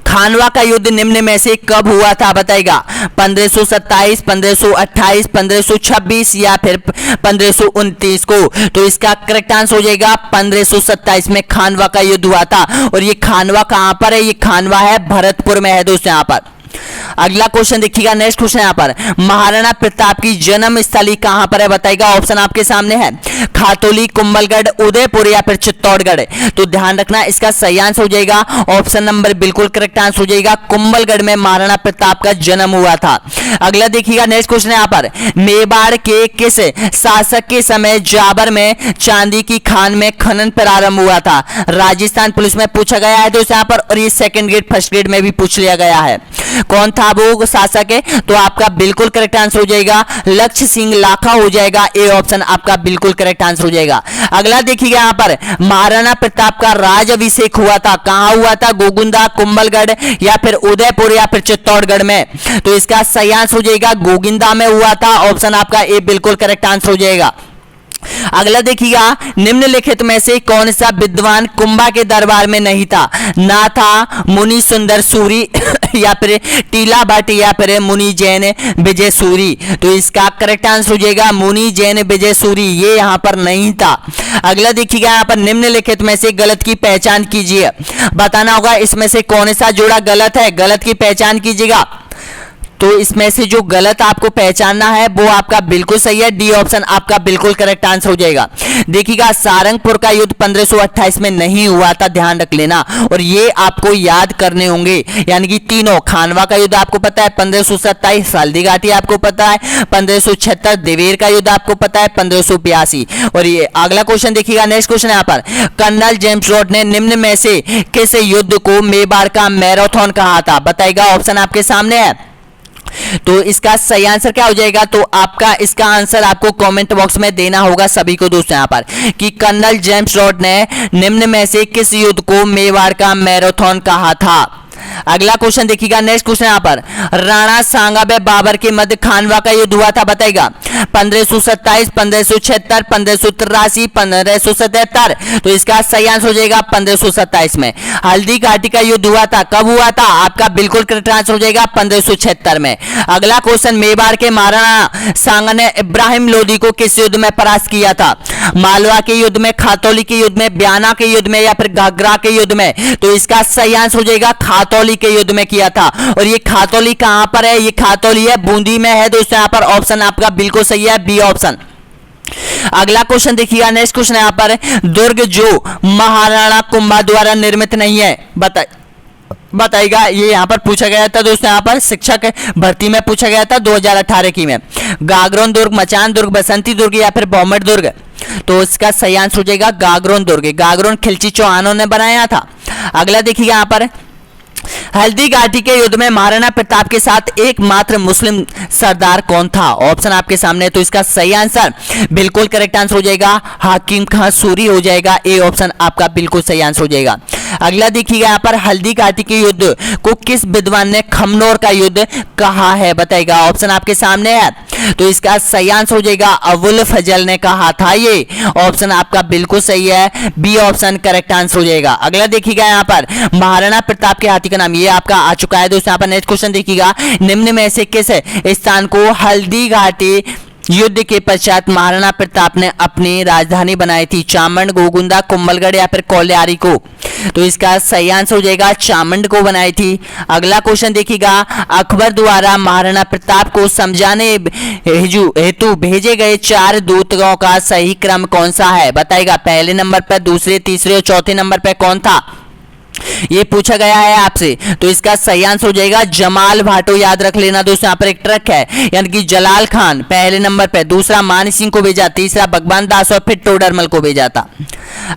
खानवा का युद्ध निम्न में से कब हुआ था बताएगा? 1527, 1528, 1526 या फिर 1529 को? तो इसका करेक्ट आंसर हो जाएगा 1527 में खानवा का युद्ध हुआ था। और ये खानवा कहां पर है? ये खानवा है भरतपुर में है दोस्तों यहाँ पर। अगला क्वेश्चन देखिएगा नेक्स्ट क्वेश्चन यहाँ पर, महाराणा प्रताप की जन्म स्थली कहां पर है बताएगा? ऑप्शन आपके सामने है खातौली, कुंभलगढ़, उदयपुर या फिर चित्तौड़गढ़? तो ध्यान रखना इसका सही आंसर हो जाएगा ऑप्शन नंबर बिल्कुल करेक्ट आंसर हो जाएगा, कुंभलगढ़ में महाराणा प्रताप का जन्म हुआ था। अगला देखिएगा नेक्स्ट क्वेश्चन यहाँ पर, मेवाड़ के किस शासक के समय जाबर में चांदी की खान में खनन प्रारंभ हुआ था? राजस्थान पुलिस में पूछा गया है दोस्तों यहाँ पर, और ये सेकंड ग्रेड फर्स्ट ग्रेड में भी पूछ लिया गया है। कौन था वो शासक है? तो आपका बिल्कुल करेक्ट आंसर हो जाएगा लक्ष्य सिंह लाखा हो जाएगा। ए ऑप्शन आपका बिल्कुल करेक्ट आंसर हो जाएगा। अगला देखिएगा यहाँ पर, महाराणा प्रताप का राज अभिषेक हुआ था कहां हुआ था? गोविंदा, कुंभलगढ़ या फिर उदयपुर या फिर चित्तौड़गढ़ में? तो इसका सही आंसर हो जाएगा गोविंदा में हुआ था। ऑप्शन आपका ए बिल्कुल करेक्ट आंसर हो जाएगा। अगला देखिएगा निम्नलिखित में से कौन सा विद्वान कुंभा के दरबार में नहीं था? ना था मुनि सुंदर सूरी या फिर टीला भट्ट या फिर मुनि जैन विजय सूरी? तो इसका करेक्ट आंसर हो जाएगा मुनि जैन विजय सूरी, ये यहाँ पर नहीं था। अगला देखिएगा यहाँ पर, निम्नलिखित में से गलत की पहचान कीजिए। बताना होगा इसमें से कौन सा जोड़ा गलत है, गलत की पहचान कीजिएगा। तो इसमें से जो गलत आपको पहचानना है वो आपका बिल्कुल सही है, डी ऑप्शन आपका बिल्कुल करेक्ट आंसर हो जाएगा। देखिएगा सारंगपुर का युद्ध 1528 में नहीं हुआ था, ध्यान रख लेना, और ये आपको याद करने होंगे। यानी कि तीनों, खानवा का युद्ध आपको पता है 1527, हल्दी घाटी आपको पता है 1576, देवेर का युद्ध आपको पता है 1582। और ये अगला क्वेश्चन देखिएगा नेक्स्ट क्वेश्चन यहाँ पर, कर्नल जेम्स रॉड ने निम्न में से किस युद्ध को मेवाड़ का मैराथन कहा था? बताएगा, ऑप्शन आपके सामने है। तो इसका सही आंसर क्या हो जाएगा? तो आपका इसका आंसर आपको कमेंट बॉक्स में देना होगा सभी को दोस्तों यहाँ पर, कि कर्नल जेम्स रॉड ने निम्न में से किस युद्ध को मेवाड़ का मैराथन कहा था। अगला क्वेश्चन देखिएगा नेक्स्ट क्वेश्चन यहाँ पर, राणा सांगा व बाबर के मध्य खानवा का युद्ध हुआ था बताएगा? 1527, 1576, 1583, 1577? तो इसका सही आंसर हो जाएगा 1527 में। हल्दी घाटी का युद्ध हुआ था कब हुआ था? आपका बिल्कुल करेक्ट आंसर हो जाएगा 1576 में। अगला क्वेश्चन, मेवाड़ के महाराणा सांगा ने इब्राहिम लोदी को किस युद्ध में परास्त किया था? मालवा के युद्ध में, खातौली के युद्ध में, ब्याना के युद्ध में या फिर घाघरा के युद्ध में? तो इसका सही आंसर हो जाएगा खातौली के युद्ध में किया था। और ये खातौली कहां पर है? ये खातौली है बूंदी में है दोस्तों यहाँ पर। ऑप्शन आपका बिल्कुल सही है, बी ऑप्शन। अगला क्वेश्चन देखिएगा नेक्स्ट क्वेश्चन यहाँ पर, दुर्ग जो महाराणा कुंभा द्वारा निर्मित नहीं है बताइएगा। ये यहाँ पर पूछा गया था दोस्तों, यहाँ पर शिक्षक भर्ती में पूछा गया था 2018 की में। गागरोन दुर्ग, मचान दुर्ग, बसंती दुर्ग या फिर बॉम्बेट दुर्ग? तो इसका सही आंसर हो जाएगा गागरोन दुर्ग। गागरोन खिलची चौहानों ने बनाया था। अगला देखिएगा यहाँ पर, हल्दी घाटी के युद्ध में महाराणा प्रताप के साथ एकमात्र मुस्लिम सरदार कौन था? ऑप्शन आपके सामने। तो इसका सही आंसर बिल्कुल करेक्ट आंसर हो जाएगा हाकिम खां सूरी हो जाएगा। ए ऑप्शन आपका बिल्कुल सही आंसर हो जाएगा। अगला देखिएगा यहाँ पर हल्दी घाटी के युद्ध को किस विद्वान ने खमनोर का युद्ध कहा है, बताइएगा। ऑप्शन आपके सामने है, तो इसका सही आंसर हो जाएगा अबुल फजल ने कहा था। ये ऑप्शन आपका बिल्कुल सही है, बी ऑप्शन करेक्ट आंसर हो जाएगा। अगला देखिएगा यहाँ पर महाराणा प्रताप के हाथी का नाम, ये आपका आ चुका है दोस्तों। यहाँ पर नेक्स्ट क्वेश्चन देखिएगा, निम्न में से किस स्थान को हल्दी घाटी युद्ध के पश्चात महाराणा प्रताप ने अपनी राजधानी बनाई थी, चामंड, गोगुंदा, कुंभलगढ़ या फिर कोल्यारी को? तो इसका सही आंसर हो जाएगा चामंड को बनाई थी। अगला क्वेश्चन देखिएगा, अकबर द्वारा महाराणा प्रताप को समझाने हेतु भेजे गए 4 दूतों का सही क्रम कौन सा है, बताइएगा। पहले नंबर पर, दूसरे, तीसरे और चौथे नंबर पर कौन था, ये पूछा गया है आपसे। तो इसका सही आंसर हो जाएगा जमाल भाटो। याद रख लेना दोस्तों, यहाँ पर एक ट्रक है, यानी कि जलाल खान पहले नंबर पे, दूसरा मान सिंह को भेजा, तीसरा भगवान दास और फिर टोडरमल को भेजा था।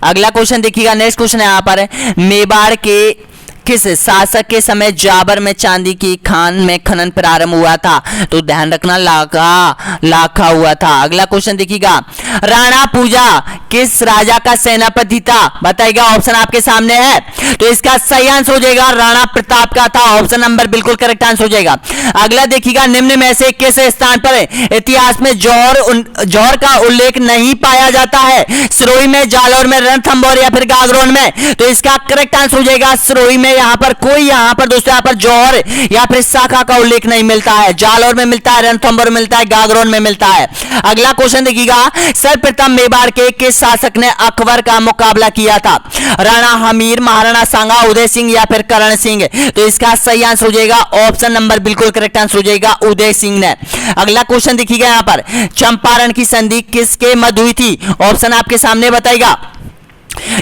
अगला क्वेश्चन देखिएगा, नेक्स्ट क्वेश्चन है यहाँ पर, मेवाड़ के किस शासक के समय जाबर में चांदी की खान में खनन प्रारंभ हुआ था, तो ध्यान रखना लाखा हुआ था। अगला क्वेश्चन देखिएगा, राणा पूजा किस राजा का सेनापति था, बताइएगा। ऑप्शन आपके सामने है, तो इसका सही आंसर हो जाएगा राणा प्रताप का था। ऑप्शन नंबर बिल्कुल करेक्ट आंसर हो जाएगा। अगला देखिएगा, निम्न में से किस स्थान पर इतिहास में जौहर का उल्लेख नहीं पाया जाता है, सिरोही में, जालौर में, रणथंभौर या फिर गागरोन में? तो इसका करेक्ट आंसर हो जाएगा सिरोही में। यहाँ पर कोई दोस्तों यहाँ पर जौहर या फिर शाखा का उल्लेख नहीं मिलता है। जालौर में मिलता है, रणथंभौर मिलता है, गागरोन में मिलता है। अगला क्वेश्चन देखिएगा, सर्वप्रथम मेवाड़ के किस शासक ने अकबर का मुकाबला किया था, राणा हमीर, महाराणा सांगा, उदय सिंह या फिर करण सिंह? तो इसका सही आंसर हो जाएगा ऑप्शन नंबर बिल्कुल करेक्ट आंसर हो जाएगा उदय सिंह ने। अगला क्वेश्चन देखिएगा यहाँ पर, चंपारण की संधि किसके मध्य हुई थी? ऑप्शन आपके सामने, बताइएगा।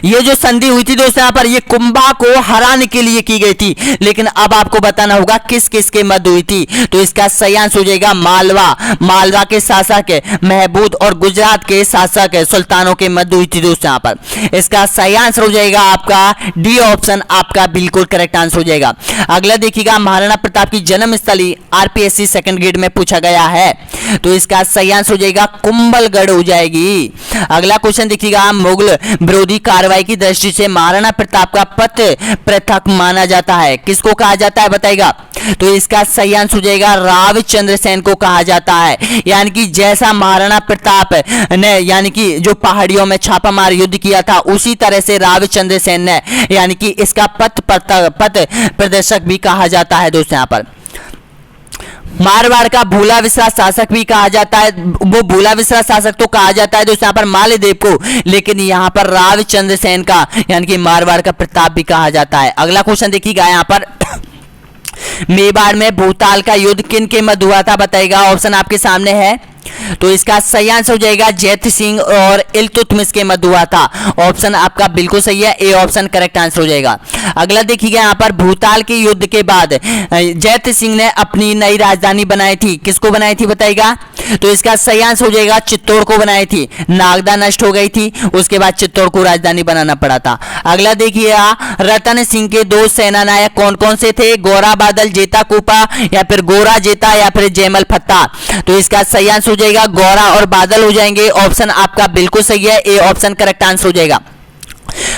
ये जो संधि हुई थी दोस्तों यहाँ पर, ये कुंभा को हराने के लिए की गई थी, लेकिन अब आपको बताना होगा किस किस के मध्य हुई थी। तो इसका सही आंसर हो जाएगा मालवा के शासक महमूद और गुजरात के शासक सुल्तानों के मध्य हुई थी दोस्तों यहाँ पर। इसका सही आंसर हो जाएगा आपका डी ऑप्शन, आपका बिल्कुल करेक्ट आंसर हो जाएगा। अगला देखिएगा, महाराणा प्रताप की जन्मस्थली आरपीएससी सेकंड ग्रेड में पूछा गया है, तो इसका सही आंसर हो जाएगा कुंभलगढ़ हो जाएगी। अगला क्वेश्चन देखिएगा, मुगल विरोधी कार्रवाई की दृष्टि से महाराणा प्रताप का पथ पृथक माना जाता है, किसको कहा जाता है, बताइएगा। तो इसका सही आंसर हो जाएगा रावचंद्र सेन को कहा जाता है। यानी कि जैसा महाराणा प्रताप ने यानी कि जो पहाड़ियों में छापामार युद्ध किया था, उसी तरह से रावचंद्र सेन ने यानी कि इसका पथ प्रदर्शक भी कहा जाता है दोस्तों यहाँ पर। मारवाड़ का भूला विसरा शासक भी कहा जाता है, वो भूला विसरा शासक तो कहा जाता है दोस्तों यहाँ पर मालेदेव को, लेकिन यहाँ पर रावचंद्र सेन का यानी कि मारवाड़ का प्रताप भी कहा जाता है। अगला क्वेश्चन देखिएगा यहाँ पर, मेवाड़ में भूताल का युद्ध किन के मध्य हुआ था, बताइएगा। ऑप्शन आपके सामने है, तो इसका सही आंसर हो जाएगा जैत सिंह और इल्तुतमिश के मध्य हुआ था। ऑप्शन आपका बिल्कुल सही है, ए ऑप्शन करेक्ट आंसर हो जाएगा। अगला देखिएगा यहाँ पर, भूताल के युद्ध के बाद जैत सिंह ने अपनी नई राजधानी बनाई थी, किसको बनाई थी, बताइएगा। तो इसका सही आंसर हो जाएगा चित्तौड़ को बनाई थी। नागदा नष्ट हो गई थी, उसके बाद चित्तौड़ को राजधानी बनाना पड़ा था। अगला देखिएगा, रतन सिंह के 2 सेनानायक कौन कौन से थे, गोरा बादल जेता कूपा या फिर गोरा जेता या फिर जयमल फत्ता? तो इसका सही आंसर हो जाएगा गोरा और बादल हो जाएंगे। ऑप्शन आपका बिल्कुल सही है, ए ऑप्शन करेक्ट आंसर हो जाएगा।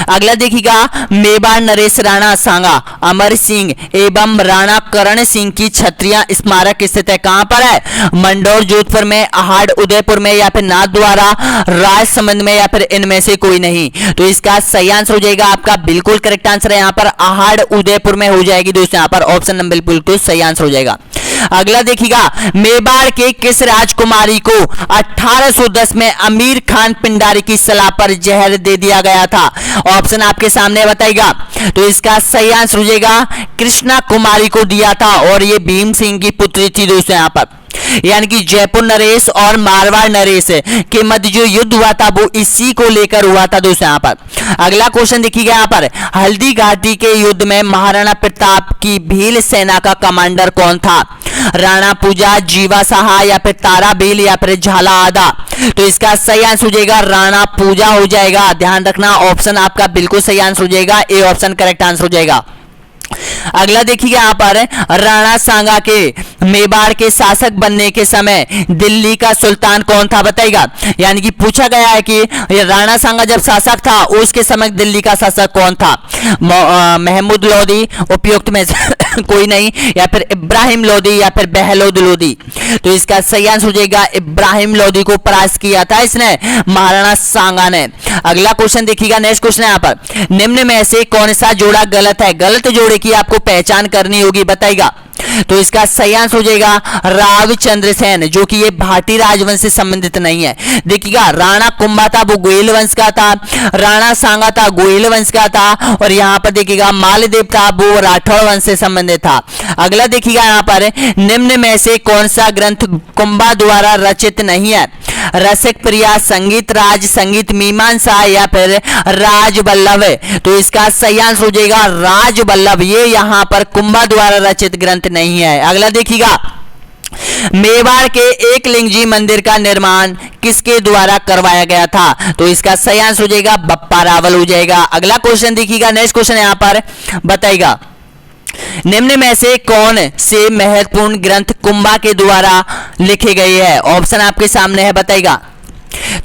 अगला देखिएगा, मेवाड़ नरेश राणा सांगा, अमर सिंह एवं राणा करण सिंह की क्षत्रिय स्मारक स्थित है, कहां पर है? मंडौर, जोधपुर में, अहाड़, उदयपुर में या फिर नाथद्वारा, राजसमंद में या फिर इनमें से कोई नहीं? तो इसका सही आंसर हो जाएगा आपका बिल्कुल करेक्ट आंसर है यहाँ पर अहाड़ उदयपुर में हो जाएगी दोस्तों यहाँ पर। ऑप्शन नंबर बिल्कुल सही आंसर हो जाएगा। अगला देखिएगा, मेवाड़ के किस राजकुमारी को 1810 में अमीर खान पिंडारी की सलाह पर जहर दे दिया गया था? ऑप्शन आपके सामने, बताइएगा। तो इसका सही आंसर हो जाएगा कृष्णा कुमारी को दिया था, और ये भीम सिंह की पुत्री थी दोस्तों यहाँ पर। यानी कि जयपुर नरेश और मारवाड़ नरेश के मध्य जो युद्ध हुआ था वो इसी को लेकर हुआ था दोस्तों यहाँ पर। अगला क्वेश्चन देखिएगा यहाँ पर, हल्दी घाटी के युद्ध में महाराणा प्रताप की भील सेना का कमांडर कौन था? राणा पूजा, जीवा साहा या फिर तारा भील या फिर झाला आदा? तो इसका सही आंसर हो जाएगा राणा पूजा हो जाएगा। ध्यान रखना, ऑप्शन आपका बिल्कुल सही आंसर हो जाएगा, ए ऑप्शन करेक्ट आंसर हो जाएगा। अगला देखिए यहाँ पर, राणा सांगा के मेवाड़ के शासक बनने के समय दिल्ली का सुल्तान कौन था बताइएगा। यानी कि पूछा गया है कि राणा सांगा जब शासक था उसके समय दिल्ली का शासक कौन था। महमूद लोदी, उपयुक्त में कोई नहीं, या फिर इब्राहिम लोदी या फिर बहलोद लोदी। तो इसका सही आंसर हो जाएगा इब्राहिम लोदी को परास्त किया था इसने महाराणा सांगा ने। अगला क्वेश्चन देखिएगा, नेक्स्ट क्वेश्चन है यहाँ पर, निम्न में से कौन सा जोड़ा गलत है। गलत जोड़े की आपको पहचान करनी होगी बताइएगा। तो इसका सही आंसर हो जाएगा रावचंद्र सेन, जो कि ये भाटी राजवंश से संबंधित नहीं है। देखिएगा, राणा कुंभा था वो गोयल वंश का था, राणा सांगा था गोयल वंश का था, और यहाँ पर देखिएगा मालदेव था वो राठौड़ वंश से संबंधित था। अगला देखिएगा यहाँ पर, निम्न में से कौन सा ग्रंथ कुंभा द्वारा रचित नहीं है। रसिक प्रिया, संगीत राज, संगीत मीमांसा या फिर राजवल्लभ। तो इसका सही आंसर हो जाएगा राजवल्लभ, ये यहाँ पर कुंभा द्वारा रचित ग्रंथ नहीं है। अगला देखिएगा, मेवाड़ के एकलिंग जी मंदिर का निर्माण किसके द्वारा करवाया गया था। तो इसका सही आंसर हो जाएगा बप्पा रावल हो जाएगा। अगला क्वेश्चन देखिएगा, नेक्स्ट क्वेश्चन यहाँ पर बताइएगा, निम्न में से कौन से महत्वपूर्ण ग्रंथ कुंभा के द्वारा लिखे गए हैं। ऑप्शन आपके सामने है बताइएगा।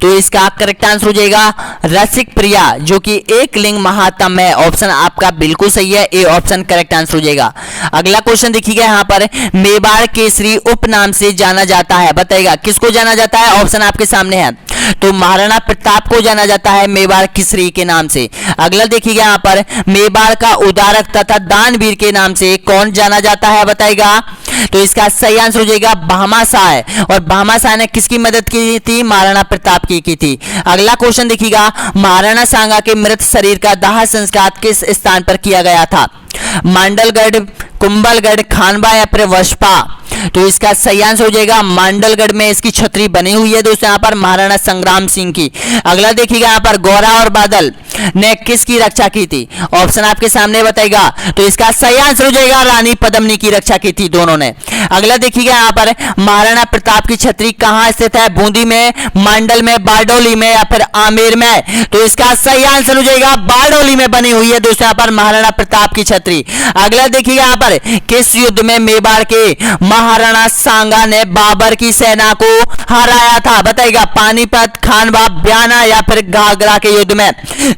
तो इसका करेक्ट आंसर हो जाएगा रसिक प्रिया, जो कि एक लिंग महात्म है। ऑप्शन आपका बिल्कुल सही है, ए ऑप्शन करेक्ट आंसर हो जाएगा। अगला क्वेश्चन देखिएगा यहाँ पर, मेवाड़ केसरी उपनाम से जाना जाता है बताइएगा। किसको जाना जाता है, ऑप्शन आपके सामने है। तो महाराणा प्रताप को जाना जाता है मेवाड़ केसरी के नाम से। अगला देखिएगा यहाँ पर, मेवाड़ का उदारक तथा दानवीर के नाम से कौन जाना जाता है बताइएगा। तो इसका सही आंसर हो जाएगा भामाशाह, और भामाशाह ने किसकी मदद की थी, महाराणा प्रताप की थी। अगला क्वेश्चन देखिएगा, महाराणा सांगा के मृत शरीर का दाह संस्कार किस स्थान पर किया गया था। मांडलगढ़, कुंभलगढ़, खानवा या फिर वशपा। तो इसका सही आंसर हो जाएगा मांडलगढ़ में इसकी छतरी बनी हुई है दोस्तों यहाँ पर महाराणा संग्राम सिंह की। अगला देखिएगा यहाँ पर, गौरा और बादल ने किसकी रक्षा की थी। ऑप्शन आपके सामने बताएगा। तो इसका सही आंसर हो जाएगा रानी पद्मिनी की रक्षा की थी दोनों ने। अगला देखिएगा यहाँ पर, महाराणा प्रताप की छतरी कहाँ स्थित है। बूंदी में, मंडल में, बारडोली में या फिर आमेर में। तो इसका सही आंसर हो जाएगा बारडोली में बनी हुई है दोस्तों यहाँ पर महाराणा प्रताप की छतरी। अगला देखिएगा यहाँ पर, किस युद्ध में मेवाड़ के महाराणा सांगा ने बाबर की सेना को हराया था बताइएगा। पानीपत, खानवा, ब्याना या फिर घाघरा के युद्ध में।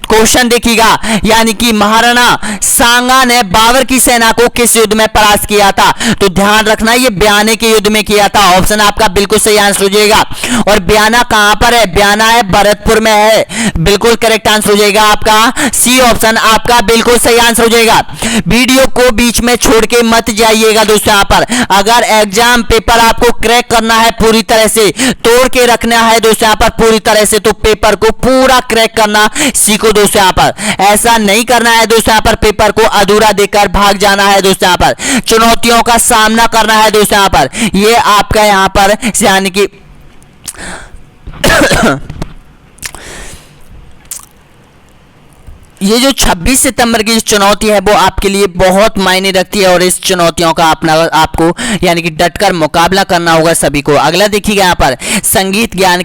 क्वेश्चन देखिएगा, यानी कि महाराणा सांगा ने बाबर की सेना को किस युद्ध में परास्त किया था। तो ध्यान रखना, ये ब्याने के युद्ध में किया था। ऑप्शन आपका बिल्कुल सही आंसर हो जाएगा। और ब्याना कहां पर है, ब्याना है भरतपुर में है। बिल्कुल करेक्ट आंसर हो जाएगा आपका सी ऑप्शन, आपका बिल्कुल सही आंसर हो जाएगा। वीडियो को बीच में छोड़ के मत जाइएगा दोस्तों यहाँ पर। अगर एग्जाम पेपर आपको क्रैक करना है पूरी तरह से, तोड़ के रखना है दोस्तों यहाँ पर पूरी तरह से, तो पेपर को पूरा क्रैक करना सीखो दोस्तों यहाँ पर। ऐसा नहीं करना है दोस्तों यहाँ पर पेपर को अधूरा देकर भाग जाना है दोस्तों यहाँ पर। चुनौतियों का सामना करना है दोस्तों यहाँ पर। ये आपका यहाँ पर यानी कि ये जो 26 सितंबर की चुनौती है वो आपके लिए बहुत मायने रखती है, और इस चुनौतियों का अपना आपको यानी कि डटकर मुकाबला करना होगा सभी को। अगला देखिएगा यहाँ पर, संगीत ज्ञान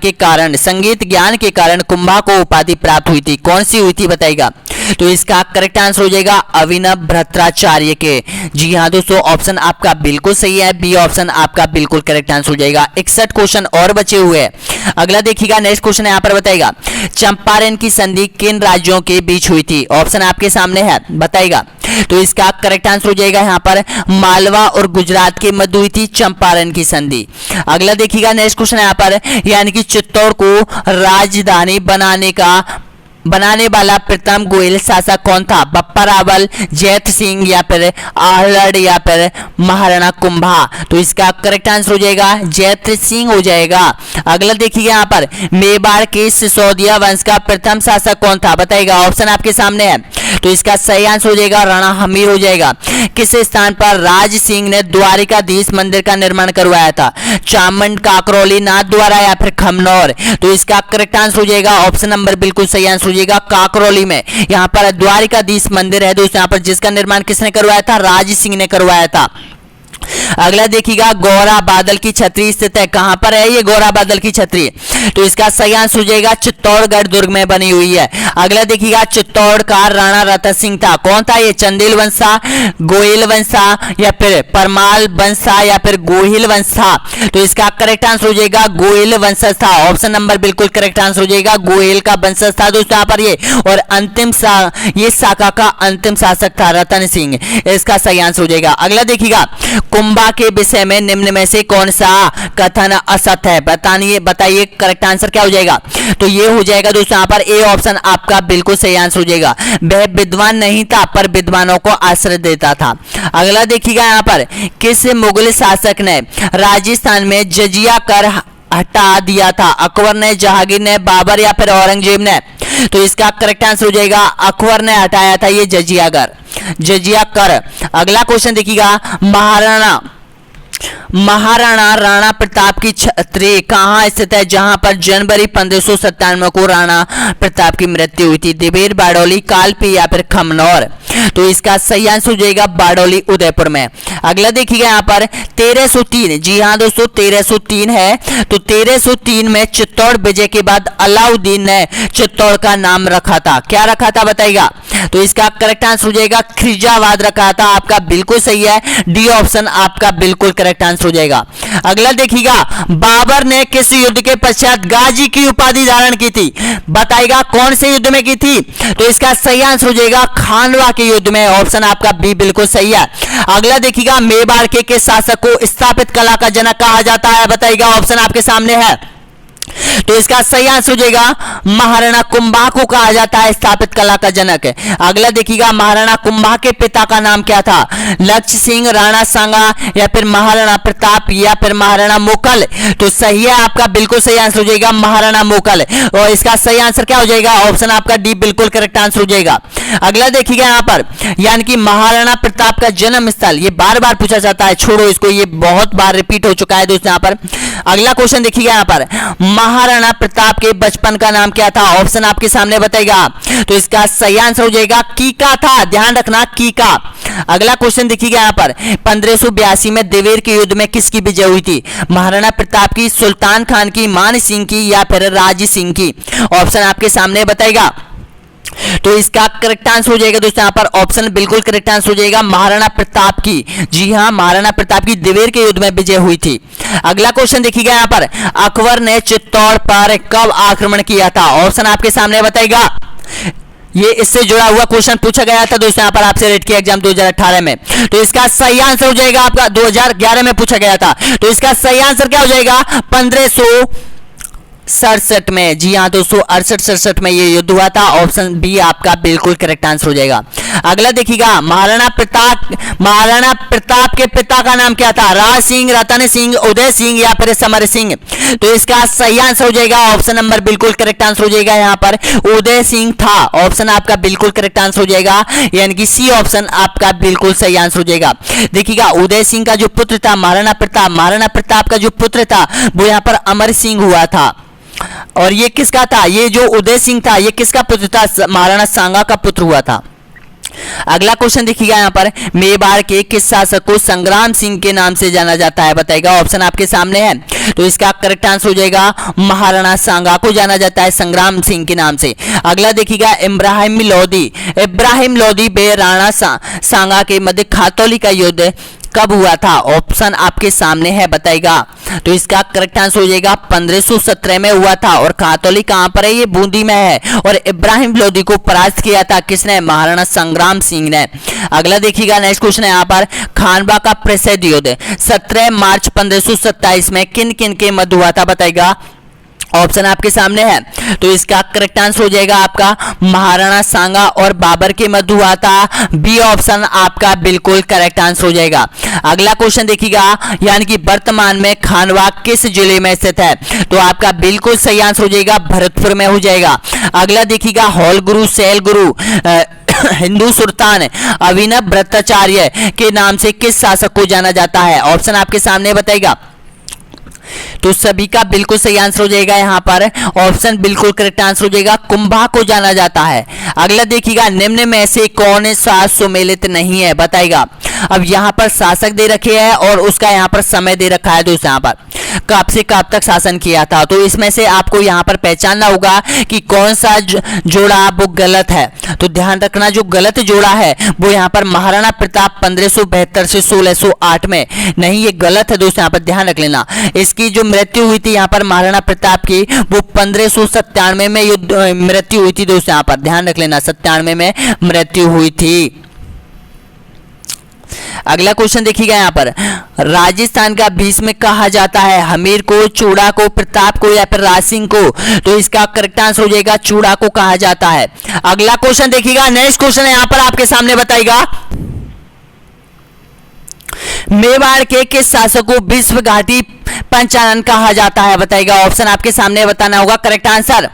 के कारण कुंभा को उपाधि प्राप्त हुई थी। कौन सी हुई थी बताइएगा। तो इसका करेक्ट आंसर हो जाएगा अभिनव भट्टाचार्य के। जी हाँ दोस्तों, ऑप्शन आपका बिल्कुल सही है, बी ऑप्शन आपका बिल्कुल करेक्ट आंसर हो जाएगा। 61 क्वेश्चन और बचे हुए हैं। अगला देखिएगा, नेक्स्ट क्वेश्चन यहाँ पर बताइएगा, चंपारण की संधि किन राज्यों के बीच हुई थी। ऑप्शन आपके सामने है, बताइएगा। तो इसका करेक्ट आंसर हो जाएगा यहाँ पर मालवा और गुजरात के मध्य हुई थी चंपारण की संधि। अगला देखिएगा, नेक्स्ट क्वेश्चन यहाँ पर, यानी कि चित्तौड़ को राजधानी बनाने वाला प्रथम गोयल शासक कौन था। बप्पा रावल, जैत सिंह या फिर आहलड़ या फिर महाराणा कुंभा। तो इसका करेक्ट आंसर हो जाएगा जैत सिंह हो जाएगा। अगला देखिए यहाँ पर, मेवाड़ के सिसोदिया वंश का प्रथम शासक कौन था बताइएगा। ऑप्शन आपके सामने है। तो इसका सही आंसर हो जाएगा राणा हमीर हो जाएगा। किस स्थान पर राज सिंह ने द्वारिकाधीश मंदिर का निर्माण करवाया था। चामुंड, काकरौली, नाथ द्वारा या फिर खमनौर। तो इसका करेक्ट आंसर हो जाएगा ऑप्शन नंबर बिल्कुल सही आंसर हो जाएगा काकरौली में। यहाँ पर द्वारिकाधीश मंदिर है दोस्तों, यहाँ पर जिसका निर्माण किसने करवाया था, राज सिंह ने करवाया था। अगला देखिएगा गौरा बादल की छतरी स्थित है, कहां पर है ये गौरा बादल की छतरी? तो इसका सही आंसर हो जाएगा चित्तौड़गढ़ दुर्ग में बनी हुई है। अगला देखिएगा चित्तौड़ का राणा रतन सिंह था, कौन था ये? चंदेल वंश था, गोयल वंश था, या फिर परमाल वंश था, या फिर गोहिल वंश था? तो इसका करेक्ट आंसर हो जाएगा गोयल वंशज था। ऑप्शन नंबर बिल्कुल करेक्ट आंसर हो जाएगा, गोयल का वंशज था दोस्तों यहाँ पर ये। और अंतिम ये शाखा का अंतिम शासक था रतन सिंह, इसका सही आंसर हो जाएगा। अगला देखिएगा कुंभा के विषय में निम्न में से कौन सा कथन असत्य है? बताइए करेक्ट आंसर क्या हो जाएगा? तो ये हो जाएगा दोस्तों यहाँ पर ए ऑप्शन आपका बिल्कुल सही आंसर हो जाएगा। वह विद्वान नहीं था पर विद्वानों को आश्रय देता था। अगला देखिएगा यहाँ पर किस मुगल शासक ने राजस्थान में जजिया कर हटा दिया था? अकबर ने, जहांगीर ने, बाबर या फिर औरंगजेब ने? तो इसका करेक्ट आंसर हो जाएगा अकबर ने हटाया था ये जजिया कर। अगला क्वेश्चन देखिएगा महाराणा राणा प्रताप की छतरी कहाँ स्थित है? जहां पर जनवरी 1597 को राणा प्रताप की मृत्यु हुई थी? दिवेर, बारडोली, कालपी या फिर खमनौर? तो इसका सही आंसर हो जाएगा बारडोली उदयपुर में। अगला देखिएगा यहाँ पर 1303, जी हाँ दोस्तों 1303 है। तो 1303 में चित्तौड़ विजय के बाद अलाउद्दीन ने चित्तौड़ का नाम रखा था, क्या रखा था बताइएगा? तो इसका करेक्ट आंसर हो जाएगा खिरजाबाद रखा था, आपका बिल्कुल सही है, डी ऑप्शन आपका बिल्कुल करेक्ट आंसर हो जाएगा। अगला देखिएगा बाबर ने किस युद्ध के पश्चात गाजी की उपाधि धारण की थी? बताइएगा कौन से युद्ध में की थी? तो इसका सही आंसर हो जाएगा खानवा के युद्ध में, ऑप्शन आपका बी बिल्कुल सही है। अगला देखिएगा मेवाड़ के किस शासक को स्थापित कला का जनक कहा जाता है? बताइएगा, ऑप्शन आपके सामने है। तो इसका सही आंसर हो जाएगा महाराणा कुंभा को कहा जाता है स्थापित कला का जनक। अगला देखिएगा महाराणा कुंभा के पिता का नाम क्या था? लक्ष्य सिंह, राणा सांगा या फिर महाराणा प्रताप या फिर महाराणा मोकल? तो सही है आपका बिल्कुल सही आंसर हो जाएगा महाराणा मोकल। और इसका सही आंसर क्या हो जाएगा? ऑप्शन आपका डी बिल्कुल करेक्ट आंसर हो जाएगा। अगला देखिएगा यहाँ पर यानी कि महाराणा प्रताप का जन्म स्थल, ये बार बार पूछा जाता है, छोड़ो इसको, ये बहुत बार रिपीट हो चुका है दोस्तों यहाँ पर। अगला क्वेश्चन देखिएगा यहाँ पर महाराणा प्रताप के बचपन का नाम क्या था? ऑप्शन आपके सामने बताएगा। तो इसका सही आंसर हो जाएगा कीका था, ध्यान रखना कीका। अगला क्वेश्चन देखिएगा यहाँ पर 1582 में दिवेर के युद्ध में किसकी विजय हुई थी? महाराणा प्रताप की, सुल्तान खान की, मान सिंह की या फिर राज सिंह की? ऑप्शन आपके सामने बताएगा। तो इसका करेक्ट आंसर हो जाएगा दोस्तों यहाँ पर ऑप्शन बिल्कुल करेक्ट आंसर हो जाएगा महाराणा प्रताप की। जी हाँ, महाराणा प्रताप की दिवेर के युद्ध में विजय हुई थी। अगला क्वेश्चन देखिएगा यहाँ पर अकबर ने चित्तौड़ पर कब आक्रमण किया था? ऑप्शन आपके सामने बताएगा। ये इससे जुड़ा हुआ क्वेश्चन पूछा गया था दोस्तों यहाँ पर आपसे रेट की एग्जाम 2018 में। तो इसका सही आंसर हो जाएगा आपका 2011 में पूछा गया था। तो इसका सही आंसर क्या हो जाएगा? 1567 में। जी हाँ दोस्तों 68-67 में ये युद्ध हुआ था, ऑप्शन बी आपका बिल्कुल करेक्ट आंसर हो जाएगा। अगला देखिएगा महाराणा प्रताप के पिता का नाम क्या था? राज सिंह, रतन सिंह, उदय सिंह या फिर समर सिंह? तो इसका सही आंसर हो जाएगा ऑप्शन नंबर बिल्कुल करेक्ट आंसर हो जाएगा यहाँ पर उदय सिंह था, ऑप्शन आपका बिल्कुल करेक्ट आंसर हो जाएगा, यानी कि सी ऑप्शन आपका बिल्कुल सही आंसर हो जाएगा। देखिएगा उदय सिंह का जो पुत्र था महाराणा प्रताप का जो पुत्र था वो यहाँ पर अमर सिंह हुआ था। और ये किसका था? ये जो उदय सिंह था ये किसका पुत्र था? महाराणा सांगा का पुत्र हुआ था। अगला क्वेश्चन देखिएगा यहाँ पर मेवाड़ के किस शासक को संग्राम सिंह के नाम से जाना जाता है? बताइएगा, ऑप्शन आपके सामने है। तो इसका करेक्ट आंसर हो जाएगा महाराणा सांगा को जाना जाता है संग्राम सिंह के नाम से। अगला देखिएगा इब्राहिम लोधी बे राणा सांगा के मध्य खातौली का युद्ध कब हुआ था? ऑप्शन आपके सामने है, बताइएगा। तो इसका करेक्ट आंसर हो जाएगा 1517 में हुआ था। और खातौली कहां पर है? ये बूंदी में है। और इब्राहिम लोधी को परास्त किया था किसने? महाराणा संग्राम सिंह ने। अगला देखिएगा नेक्स्ट क्वेश्चन है यहाँ पर खानवा का प्रसिद्ध युद्ध 17 मार्च 1527 में किन किन के मध्य हुआ था? बताइएगा, ऑप्शन आपके सामने है। तो इसका करेक्ट आंसर हो जाएगा आपका महाराणा सांगा और बाबर के मध्य हुआ था, बी ऑप्शन आपका बिल्कुल करेक्ट आंसर हो जाएगा। अगला क्वेश्चन देखिएगा यानी कि वर्तमान में खानवा किस जिले में स्थित है? तो आपका बिल्कुल सही आंसर हो जाएगा भरतपुर में हो जाएगा। अगला देखिएगा हॉल गुरु, शैल गुरु, हिंदू सुल्तान अभिनव भट्टाचार्य के नाम से किस शासक को जाना जाता है? ऑप्शन आपके सामने बताइएगा। तो सभी का बिल्कुल सही आंसर हो जाएगा यहाँ पर ऑप्शन बिल्कुल करेक्ट आंसर हो जाएगा कुंभा को जाना जाता है। अगला देखिएगा निम्न में से कौन सा सुमेलित नहीं है? बताइएगा, अब यहाँ पर शासक दे रखे हैं और उसका यहाँ पर समय दे रखा है दोस्तों, यहाँ पर कब से कब तक शासन किया था। तो इसमें से आपको यहाँ पर पहचानना होगा कि कौन सा जोड़ा वो गलत है। तो ध्यान रखना, जो गलत जोड़ा है वो यहाँ पर महाराणा प्रताप 1572 से 1608 में, नहीं ये गलत है दोस्तों, यहाँ पर ध्यान रख लेना। इसकी जो मृत्यु हुई थी यहाँ पर महाराणा प्रताप की, वो 1597 में मृत्यु हुई थी दोस्तों, यहाँ पर ध्यान रख लेना, 97 में मृत्यु हुई थी। अगला क्वेश्चन देखिएगा, यहाँ पर राजस्थान का भीष्म कहा जाता है हमीर को, चूड़ा को, प्रताप को या फिर राज सिंह को। तो इसका करेक्ट आंसर हो जाएगा चूड़ा को कहा जाता है। अगला क्वेश्चन देखिएगा, नेक्स्ट क्वेश्चन है यहाँ पर आपके सामने बताएगा, मेवाड़ के किस शासक को विश्व घाटी पंचानन कहा जाता है बताएगा। ऑप्शन आपके सामने बताना होगा करेक्ट आंसर।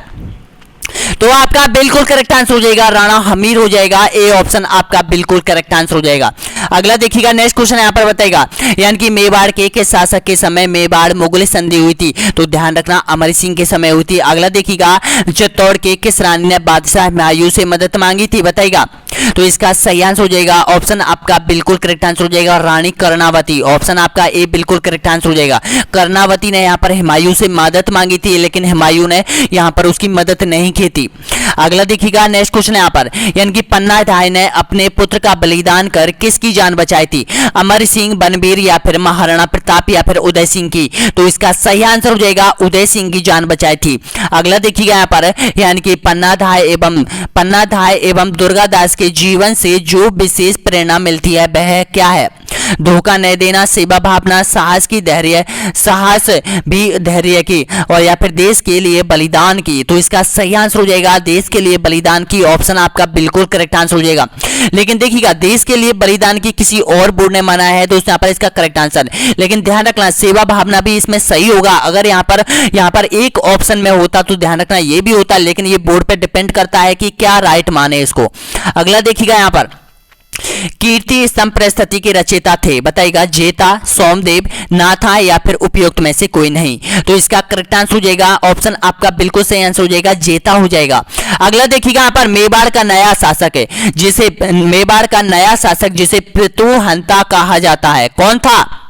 तो आपका बिल्कुल करेक्ट आंसर हो जाएगा राणा हमीर हो जाएगा, ए ऑप्शन आपका बिल्कुल करेक्ट आंसर हो जाएगा। अगला देखिएगा, नेक्स्ट क्वेश्चन यहाँ पर बताएगा, यानी कि मेवाड़ के शासक के समय मेवाड़ मुगल संधि हुई थी। तो ध्यान रखना अमर सिंह के समय हुई थी। अगला देखिएगा, चित्तौड़ के किस रानी ने बादशाह हुमायूं से मदद मांगी थी बताएगा। तो इसका सही आंसर हो जाएगा, ऑप्शन आपका बिल्कुल करेक्ट आंसर हो जाएगा रानी कर्णावती, ऑप्शन आपका ए बिल्कुल करेक्ट आंसर हो जाएगा। कर्णावती ने यहाँ पर हुमायूं से मदद मांगी थी, लेकिन हुमायूं ने यहाँ पर उसकी मदद नहीं की थी। अगला देखिएगा, नेक्स्ट क्वेश्चन यहाँ पर, यानी कि पन्ना धाय ने अपने पुत्र का बलिदान कर किसकी जान बचाई थी, अमर सिंह, बनबीर या फिर महाराणा प्रताप या फिर उदय सिंह की। तो इसका सही आंसर हो जाएगा उदय सिंह की जान बचाई थी। अगला देखिएगा यहाँ पर, यानी कि पन्ना धाय एवं दुर्गादास के जीवन से जो विशेष प्रेरणा मिलती है वह क्या है। धोखा नहीं देना, सेवा भावना, साहस भी धैर्य की, और या फिर देश के लिए बलिदान की। तो इसका सही आंसर हो जाएगा देश के लिए बलिदान की, ऑप्शन आपका बिल्कुल करेक्ट आंसर हो जाएगा। लेकिन देखिएगा, देश के लिए बलिदान की किसी और बोर्ड ने माना है, तो यहाँ पर इसका करेक्ट आंसर। लेकिन ध्यान रखना सेवा भावना भी इसमें सही होगा। अगर यहाँ पर एक ऑप्शन में होता तो ध्यान रखना ये भी होता, लेकिन ये बोर्ड पे डिपेंड करता है कि क्या राइट माने इसको। अगला देखिएगा, यहाँ पर कीर्ति स्तंभ परिस्थिति के रचयिता थे बताइएगा, जेता, सोमदेव, नाथा या फिर उपयुक्त में से कोई नहीं। तो इसका करेक्ट आंसर हो जाएगा, ऑप्शन आपका बिल्कुल सही आंसर हो जाएगा, जेता हो जाएगा। अगला देखिएगा, यहाँ पर मेवाड़ का नया शासक जिसे पृथुहंता कहा जाता है, कौन था।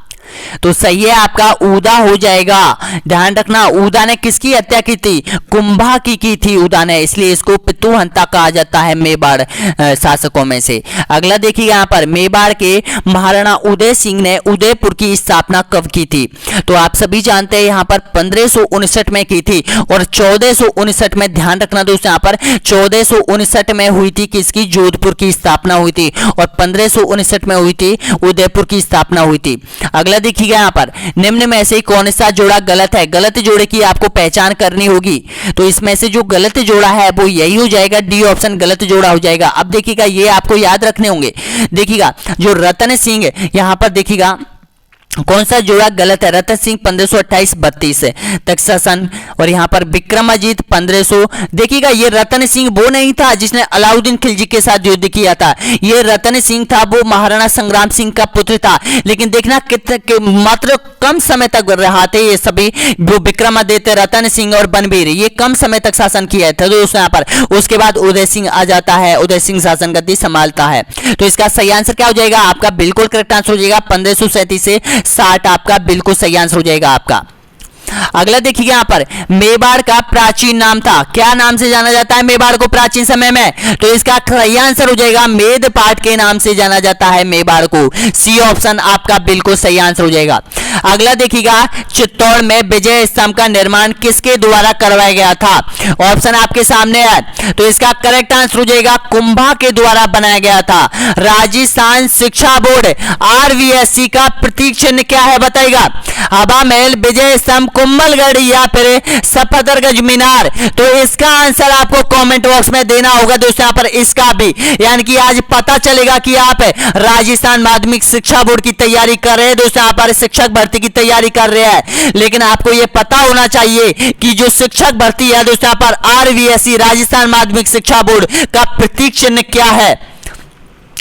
तो सही है आपका उदा हो जाएगा। ध्यान रखना, उदा ने किसकी हत्या की थी, कुंभा की थी उदा ने, इसलिए इसको पितुहंता कहा जाता है मेवाड़ शासकों में से। अगला देखिए, यहाँ पर मेवाड़ के महाराणा उदय सिंह ने उदयपुर की स्थापना कब की थी। तो आप सभी जानते हैं यहाँ पर 1559 में की थी और 1459 में, ध्यान रखना दोस्तों, यहाँ पर 1459 में हुई थी किसकी, जोधपुर की स्थापना हुई थी, और 1559 में हुई थी उदयपुर की स्थापना हुई थी। अगला देखिएगा, यहाँ पर निम्न में से कौन सा जोड़ा गलत है। गलत जोड़े की आपको पहचान करनी होगी। तो इसमें से जो गलत जोड़ा है वो यही हो जाएगा, डी ऑप्शन गलत जोड़ा हो जाएगा। अब देखिएगा, ये आपको याद रखने होंगे। देखिएगा, जो रतन सिंह यहाँ पर देखिएगा कौन सा जोड़ा गलत है। रतन सिंह 1528-32 तक शासन, और यहाँ पर विक्रमाजीत 1500। देखिएगा, ये रतन सिंह वो नहीं था जिसने अलाउद्दीन खिलजी के साथ युद्ध किया था। ये रतन सिंह था वो महाराणा संग्राम सिंह का पुत्र था। लेकिन देखना मात्र कम समय तक रहा थे ये सभी, वो विक्रमादित्य, रतन सिंह और बनबीर, ये कम समय तक शासन किया था दोस्तों यहाँ पर। उसके बाद उदय सिंह आ जाता है, उदय सिंह शासन गद्दी संभालता है। तो इसका सही आंसर क्या हो जाएगा, आपका बिल्कुल करेक्ट आंसर हो जाएगा 1537 से 60, आपका बिल्कुल सही आंसर हो जाएगा आपका। अगला देखिए, यहाँ पर मेवाड़ का प्राचीन नाम था, क्या नाम से जाना जाता है मेवाड़ को प्राचीन समय में। तो इसका सही आंसर हो जाएगा मेदपाट के नाम से जाना जाता है मेवाड़ को, सी ऑप्शन आपका बिल्कुल सही आंसर हो जाएगा। अगला देखिएगा, चित्तौड़ में विजय स्तंभ का निर्माण किसके द्वारा करवाया गया था। ऑप्शन आपके सामने है, तो इसका करेक्ट आंसर हो जाएगा कुंभा के द्वारा बनाया गया था। राजस्थान शिक्षा बोर्ड RVSC का प्रतीक चिन्ह क्या है बताइएगा, हवा महल, विजय स्तंभ, कुंभलगढ़ या फिर सफदरगंज मीनार। तो इसका आंसर आपको कमेंट बॉक्स में देना होगा दोस्तों यहाँ पर, इसका भी, यानी कि आज पता चलेगा कि आप राजस्थान माध्यमिक शिक्षा बोर्ड की तैयारी कर रहे हैं दोस्तों, यहाँ पर शिक्षक भर्ती की तैयारी कर रहे हैं। लेकिन आपको यह पता होना चाहिए कि जो शिक्षक भर्ती है दोस्तों यहाँ पर RVSC राजस्थान माध्यमिक शिक्षा बोर्ड का प्रतीक चिन्ह क्या है।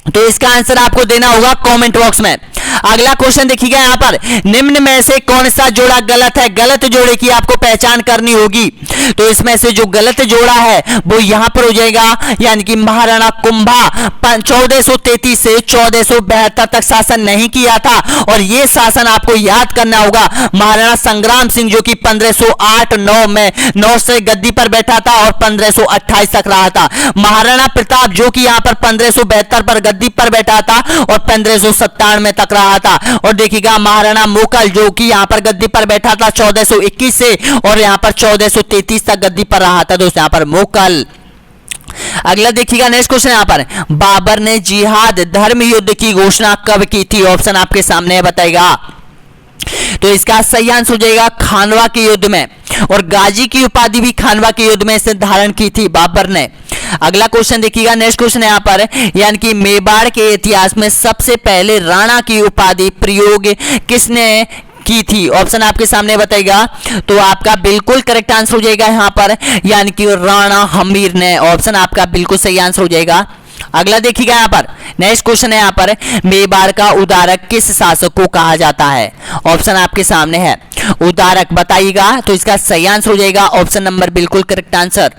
तो इसका आंसर आपको देना होगा कमेंट बॉक्स में। अगला क्वेश्चन देखिएगा यहाँ पर, निम्न में से कौन सा जोड़ा गलत है? गलत जोड़े की आपको पहचान करनी होगी। तो इसमें से जो गलत जोड़ा है वो यहां पर हो जाएगा, यानी कि महाराणा कुंभा 1433 से 1472 तक शासन नहीं किया था। और ये शासन आपको याद करना होगा, महाराणा संग्राम सिंह जो कि 1508-9 में 9 से गद्दी पर बैठा था और 1528 तक रहा था। महाराणा प्रताप जो कि यहां पर 1572 पर गद्दी पर बैठा था और 1597 तक रहा था। और देखिएगा महाराणा मोकल जो कि यहां पर गद्दी पर बैठा था 1421 से और यहां पर 1433 तक गद्दी पर रहा था दोस्तों यहां पर मोकल। अगला देखिएगा नेक्स्ट क्वेश्चन यहां पर, बाबर ने जिहाद धर्म युद्ध की घोषणा कब की थी? ऑप्शन आपके सामने है, बताएगा। तो इसका सही आंसर हो जाएगा खानवा के युद्ध में, और गाजी की उपाधि भी खानवा के युद्ध में इसे धारण की थी बाबर ने। अगला क्वेश्चन देखिएगा नेक्स्ट क्वेश्चन यहां पर, यानी कि मेवाड़ के इतिहास में सबसे पहले राणा की उपाधि प्रयोग किसने की थी? ऑप्शन आपके सामने बताएगा। तो आपका बिल्कुल करेक्ट आंसर हो जाएगा यहां पर, यानी कि राणा हमीर ने। ऑप्शन आपका बिल्कुल सही आंसर हो जाएगा। अगला देखिएगा यहां पर नेक्स्ट क्वेश्चन है, यहां पर मेवाड़ का उदारक किस शासक को कहा जाता है? ऑप्शन आपके सामने है, उदारक बताइएगा। तो इसका सही आंसर हो जाएगा ऑप्शन नंबर बिल्कुल करेक्ट आंसर।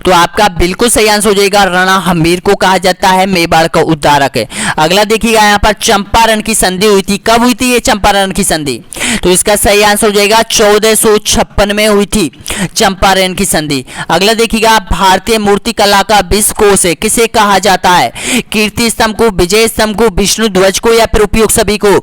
तो आपका बिल्कुल सही आंसर हो जाएगा, राणा हमीर को कहा जाता है मेवाड़ का उद्धारक है। अगला देखिएगा यहाँ पर चंपारण की संधि हुई थी, कब हुई थी ये चंपारण की संधि? तो इसका सही आंसर हो जाएगा 1456 में हुई थी चंपारण की संधि। अगला देखिएगा भारतीय मूर्ति कला का विश्व कोश है किसे कहा जाता है? कीर्ति स्तंभ को, विजय स्तंभ को, विष्णु ध्वज को या फिर उपयुक्त सभी को?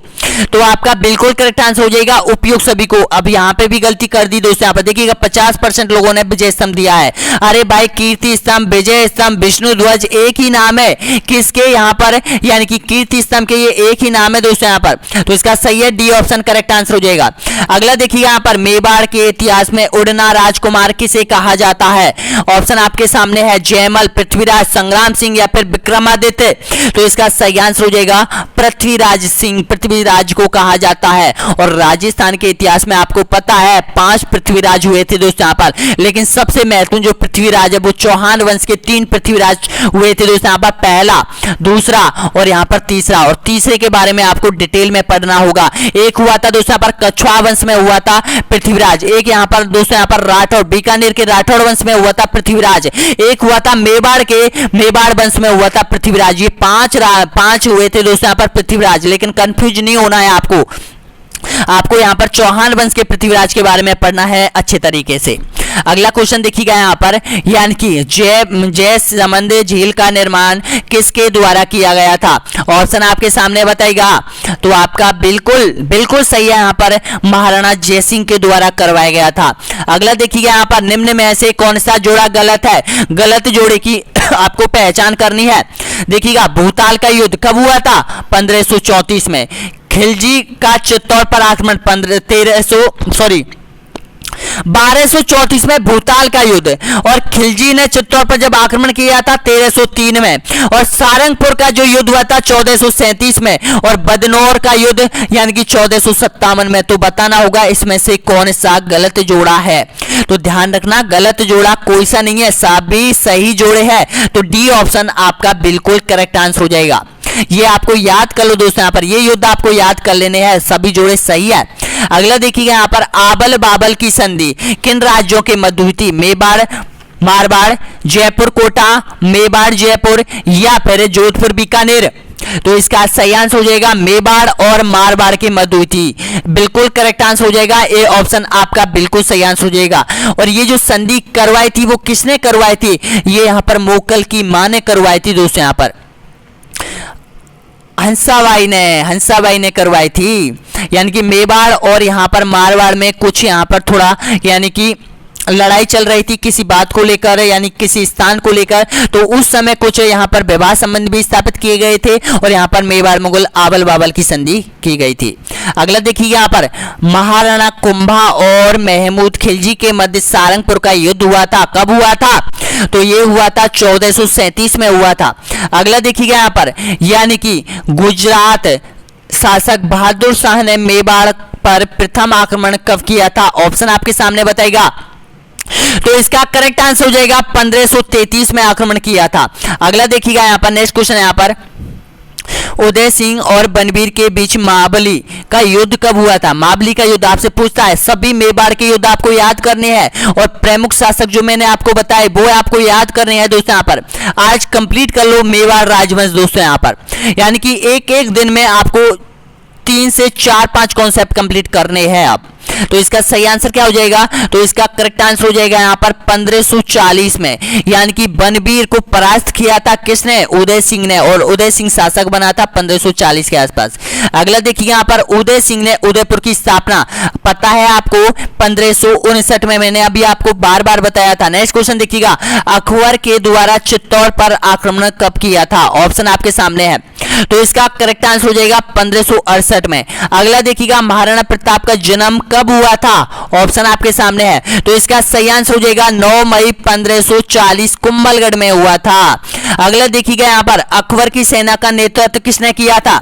तो आपका बिल्कुल करेक्ट आंसर हो जाएगा उपयुक्त सभी को। अब यहाँ पे भी गलती कर दी दोस्तों, यहाँ पर देखिएगा 50% लोगों ने विजय स्तंभ दिया है। अरे भाई कीर्ति स्तंभ, विजय स्तंभ, विष्णु ध्वज एक ही नाम है किसके यहाँ पर, यानी कि कीर्ति स्तंभ के ये एक ही नाम है दोस्तों यहाँ पर। तो इसका सही है डी ऑप्शन करेक्ट आंसर हो जाएगा। अगला देखिए यहाँ पर मेवाड़ के इतिहास में उड़ना राजकुमार किसे कहा जाता है? ऑप्शन आपके सामने है, जयमल, पृथ्वीराज, संग्राम सिंह या फिर विक्रमादित्य। तो इसका सही आंसर हो जाएगा पृथ्वीराज सिंह, पृथ्वीराज को कहा जाता है। और राजस्थान के इतिहास में आपको पता है 5 पृथ्वीराज हुए थे दोस्तों यहाँ पर, लेकिन सबसे महत्वपूर्ण जो पृथ्वीराज है वो चौहान वंश के 3 पृथ्वीराज हुए थे दोस्तों यहाँ पर, पहला, दूसरा और यहाँ पर तीसरा। और तीसरे के बारे में आपको डिटेल में पढ़ना होगा। एक हुआ था दोस्तों यहाँ पर कछुआ वंश में हुआ था पृथ्वीराज, एक यहाँ पर दोस्तों यहाँ पर राठौड़, बीकानेर के राठौड़ वंश में हुआ था पृथ्वीराज, एक हुआ था मेवाड़ के मेवाड़ वंश में हुआ था पृथ्वीराज। ये 5 हुए थे दोस्तों यहाँ पर पृथ्वीराज, लेकिन कंफ्यूज नहीं होना है आपको यहाँ पर चौहान वंश के पृथ्वीराज के बारे में पढ़ना है अच्छे तरीके से। अगला क्वेश्चन देखिएगा यहाँ पर, यानी कि जय समंद झील का निर्माण किसके द्वारा किया गया था? ऑप्शन आपके सामने बताएगा। तो आपका बिल्कुल सही है, यहाँ पर महाराणा जयसिंह के द्वारा करवाया गया था। अगला देखिएगा यहाँ पर, निम्न में से कौन सा जोड़ा गलत है? गलत जोड़े की आपको पहचान करनी है। देखिएगा भूताल का युद्ध कब हुआ था? 1534 में। खिलजी का चित्तौड़ पर आक्रमण 1234 में भूताल का युद्ध, और खिलजी ने चित्तौड़ पर जब आक्रमण किया था 1303 में, और सारंगपुर का जो युद्ध हुआ था 1437 में, और बदनौर का युद्ध यानी कि 1457 में। तो बताना होगा इसमें से कौन सा गलत जोड़ा है। तो ध्यान रखना गलत जोड़ा कोई सा नहीं है, सभी सही जोड़े हैं। तो डी ऑप्शन आपका बिल्कुल करेक्ट आंसर हो जाएगा। ये आपको याद कर लो दोस्तों, यहाँ पर ये युद्ध आपको याद कर लेने हैं, सभी जोड़े सही है। अगला देखिएगा यहाँ पर, आबल बाबल की संधि किन राज्यों के मध्य हुई थी? मेवाड़, मारवाड़, जयपुर कोटा, मेवाड़ जयपुर या फिर जोधपुर बीकानेर? तो इसका सही आंसर हो जाएगा मेवाड़ और मारवाड़ के मध्य हुई थी। बिल्कुल करेक्ट आंसर हो जाएगा, ए ऑप्शन आपका बिल्कुल सही आंसर हो जाएगा। और ये जो संधि करवाई थी वो किसने करवाई थी? ये यहाँ पर मोकल की मां ने करवाई थी दोस्तों, यहाँ पर हंसाबाई ने करवाई थी। यानी कि मेवाड़ और यहाँ पर मारवाड़ में कुछ यहाँ पर थोड़ा यानी कि लड़ाई चल रही थी किसी बात को लेकर, यानी किसी स्थान को लेकर। तो उस समय कुछ यहाँ पर विवाह संबंध भी स्थापित किए गए थे, और यहाँ पर मेवाड़ मुगल आबल बाबल की संधि की गई थी। अगला देखिए यहाँ पर, महाराणा कुंभा और महमूद खिलजी के मध्य सारंगपुर का युद्ध हुआ था, कब हुआ था? तो ये हुआ था 1437 में हुआ था। अगला देखिएगा यहाँ पर, यानी कि गुजरात शासक बहादुर शाह ने मेवाड़ पर प्रथम आक्रमण कब किया था? ऑप्शन आपके सामने बताएगा। तो इसका करेक्ट आंसर हो जाएगा 1533 में आक्रमण किया था। अगला देखिएगा यहाँ पर नेक्स्ट क्वेश्चन, यहाँ पर उदय सिंह और बनबीर के बीच महाबली का युद्ध कब हुआ था? महाबली का युद्ध आपसे पूछता है। सभी मेवाड़ के युद्ध आपको याद करने हैं और प्रमुख शासक जो मैंने आपको बताए वो आपको याद करने हैं दोस्तों। यहाँ पर आज कंप्लीट कर लो मेवाड़ राजवंश दोस्तों। यहाँ पर यानी कि एक एक दिन में आपको 3 से 4-5 कॉन्सेप्ट कंप्लीट करने हैं आप। तो इसका सही आंसर क्या हो जाएगा? तो इसका करेक्ट आंसर हो जाएगा यहाँ पर 1540 में, यानी कि बनबीर को परास्त किया था किसने? उदय सिंह ने, और उदय सिंह शासक बना था 1540 के आसपास। अगला देखिए यहाँ पर उदय सिंह ने उदयपुर की स्थापना पता है आपको 1559 में, मैंने अभी आपको बार बार बताया था। नेक्स्ट क्वेश्चन देखिएगा, अकबर के द्वारा चित्तौड़ पर आक्रमण कब किया था? ऑप्शन आपके सामने है, तो इसका करेक्ट आंसर हो जाएगा 1568 में। अगला देखिएगा, महाराणा प्रताप का जन्म कब हुआ था? ऑप्शन आपके सामने है, तो इसका सही आंसर हो जाएगा 9 मई 1540 कुंभलगढ़ में हुआ था। अगला देखिएगा यहाँ पर अकबर की सेना का नेतृत्व किसने किया था?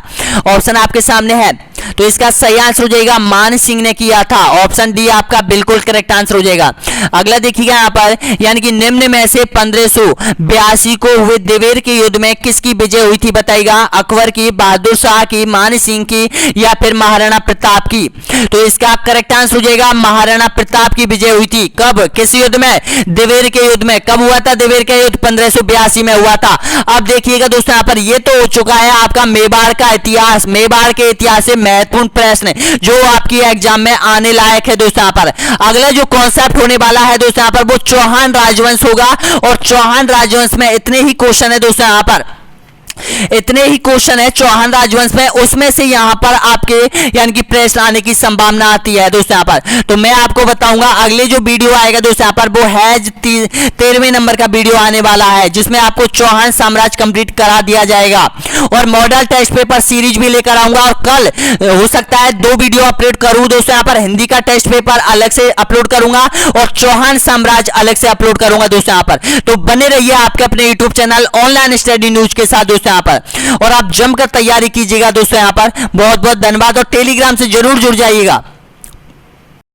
ऑप्शन आपके सामने है, तो इसका सही आंसर हो जाएगा मान सिंह ने किया था। ऑप्शन डी आपका बिल्कुल करेक्ट आंसर हो जाएगा। अगला देखिएगा यहाँ पर, यानी कि निम्न में से 1582 को हुए देवेर के युद्ध में किसकी विजय हुई थी बताइएगा? अकबर की, बहादुर शाह की, मान सिंह की, या फिर महाराणा प्रताप की? तो इसका करेक्ट आंसर हो जाएगा महाराणा प्रताप की विजय हुई थी। कब? किस युद्ध में? देवेर के युद्ध में। कब हुआ था देवेर का युद्ध? 1582 में हुआ था। अब देखिएगा दोस्तों यहाँ पर ये तो हो चुका है आपका मेवाड़ का इतिहास। मेवाड़ के इतिहास से महत्वपूर्ण प्रश्न जो आपकी एग्जाम में आने लायक है दोस्तों। यहाँ पर अगला जो कॉन्सेप्ट होने वाला है दोस्तों यहाँ पर वो चौहान राजवंश होगा, और चौहान राजवंश में इतने ही क्वेश्चन है दोस्तों। यहाँ पर इतने ही क्वेश्चन है चौहान राजवंश में, उसमें से यहां पर आपके यानी कि प्रश्न आने की संभावना आती है दोस्तों। यहां पर तो मैं आपको बताऊंगा अगले जो वीडियो आएगा दोस्तों यहां पर वो है 13वें नंबर का वीडियो आने वाला है, जिसमें आपको चौहान साम्राज्य कंप्लीट करा दिया जाएगा और मॉडल टेस्ट पेपर सीरीज भी लेकर आऊंगा। और कल हो सकता है 2 वीडियो अपलोड करूं दोस्तों। यहां पर हिंदी का टेस्ट पेपर अलग से अपलोड करूंगा और चौहान साम्राज्य अलग से अपलोड करूंगा दोस्तों। यहां पर तो बने रहिए आपके अपने YouTube channel online study news के साथ दोस्तों यहाँ पर, और आप जमकर तैयारी कीजिएगा दोस्तों। यहाँ पर बहुत बहुत धन्यवाद, और टेलीग्राम से जरूर जुड़ जाइएगा।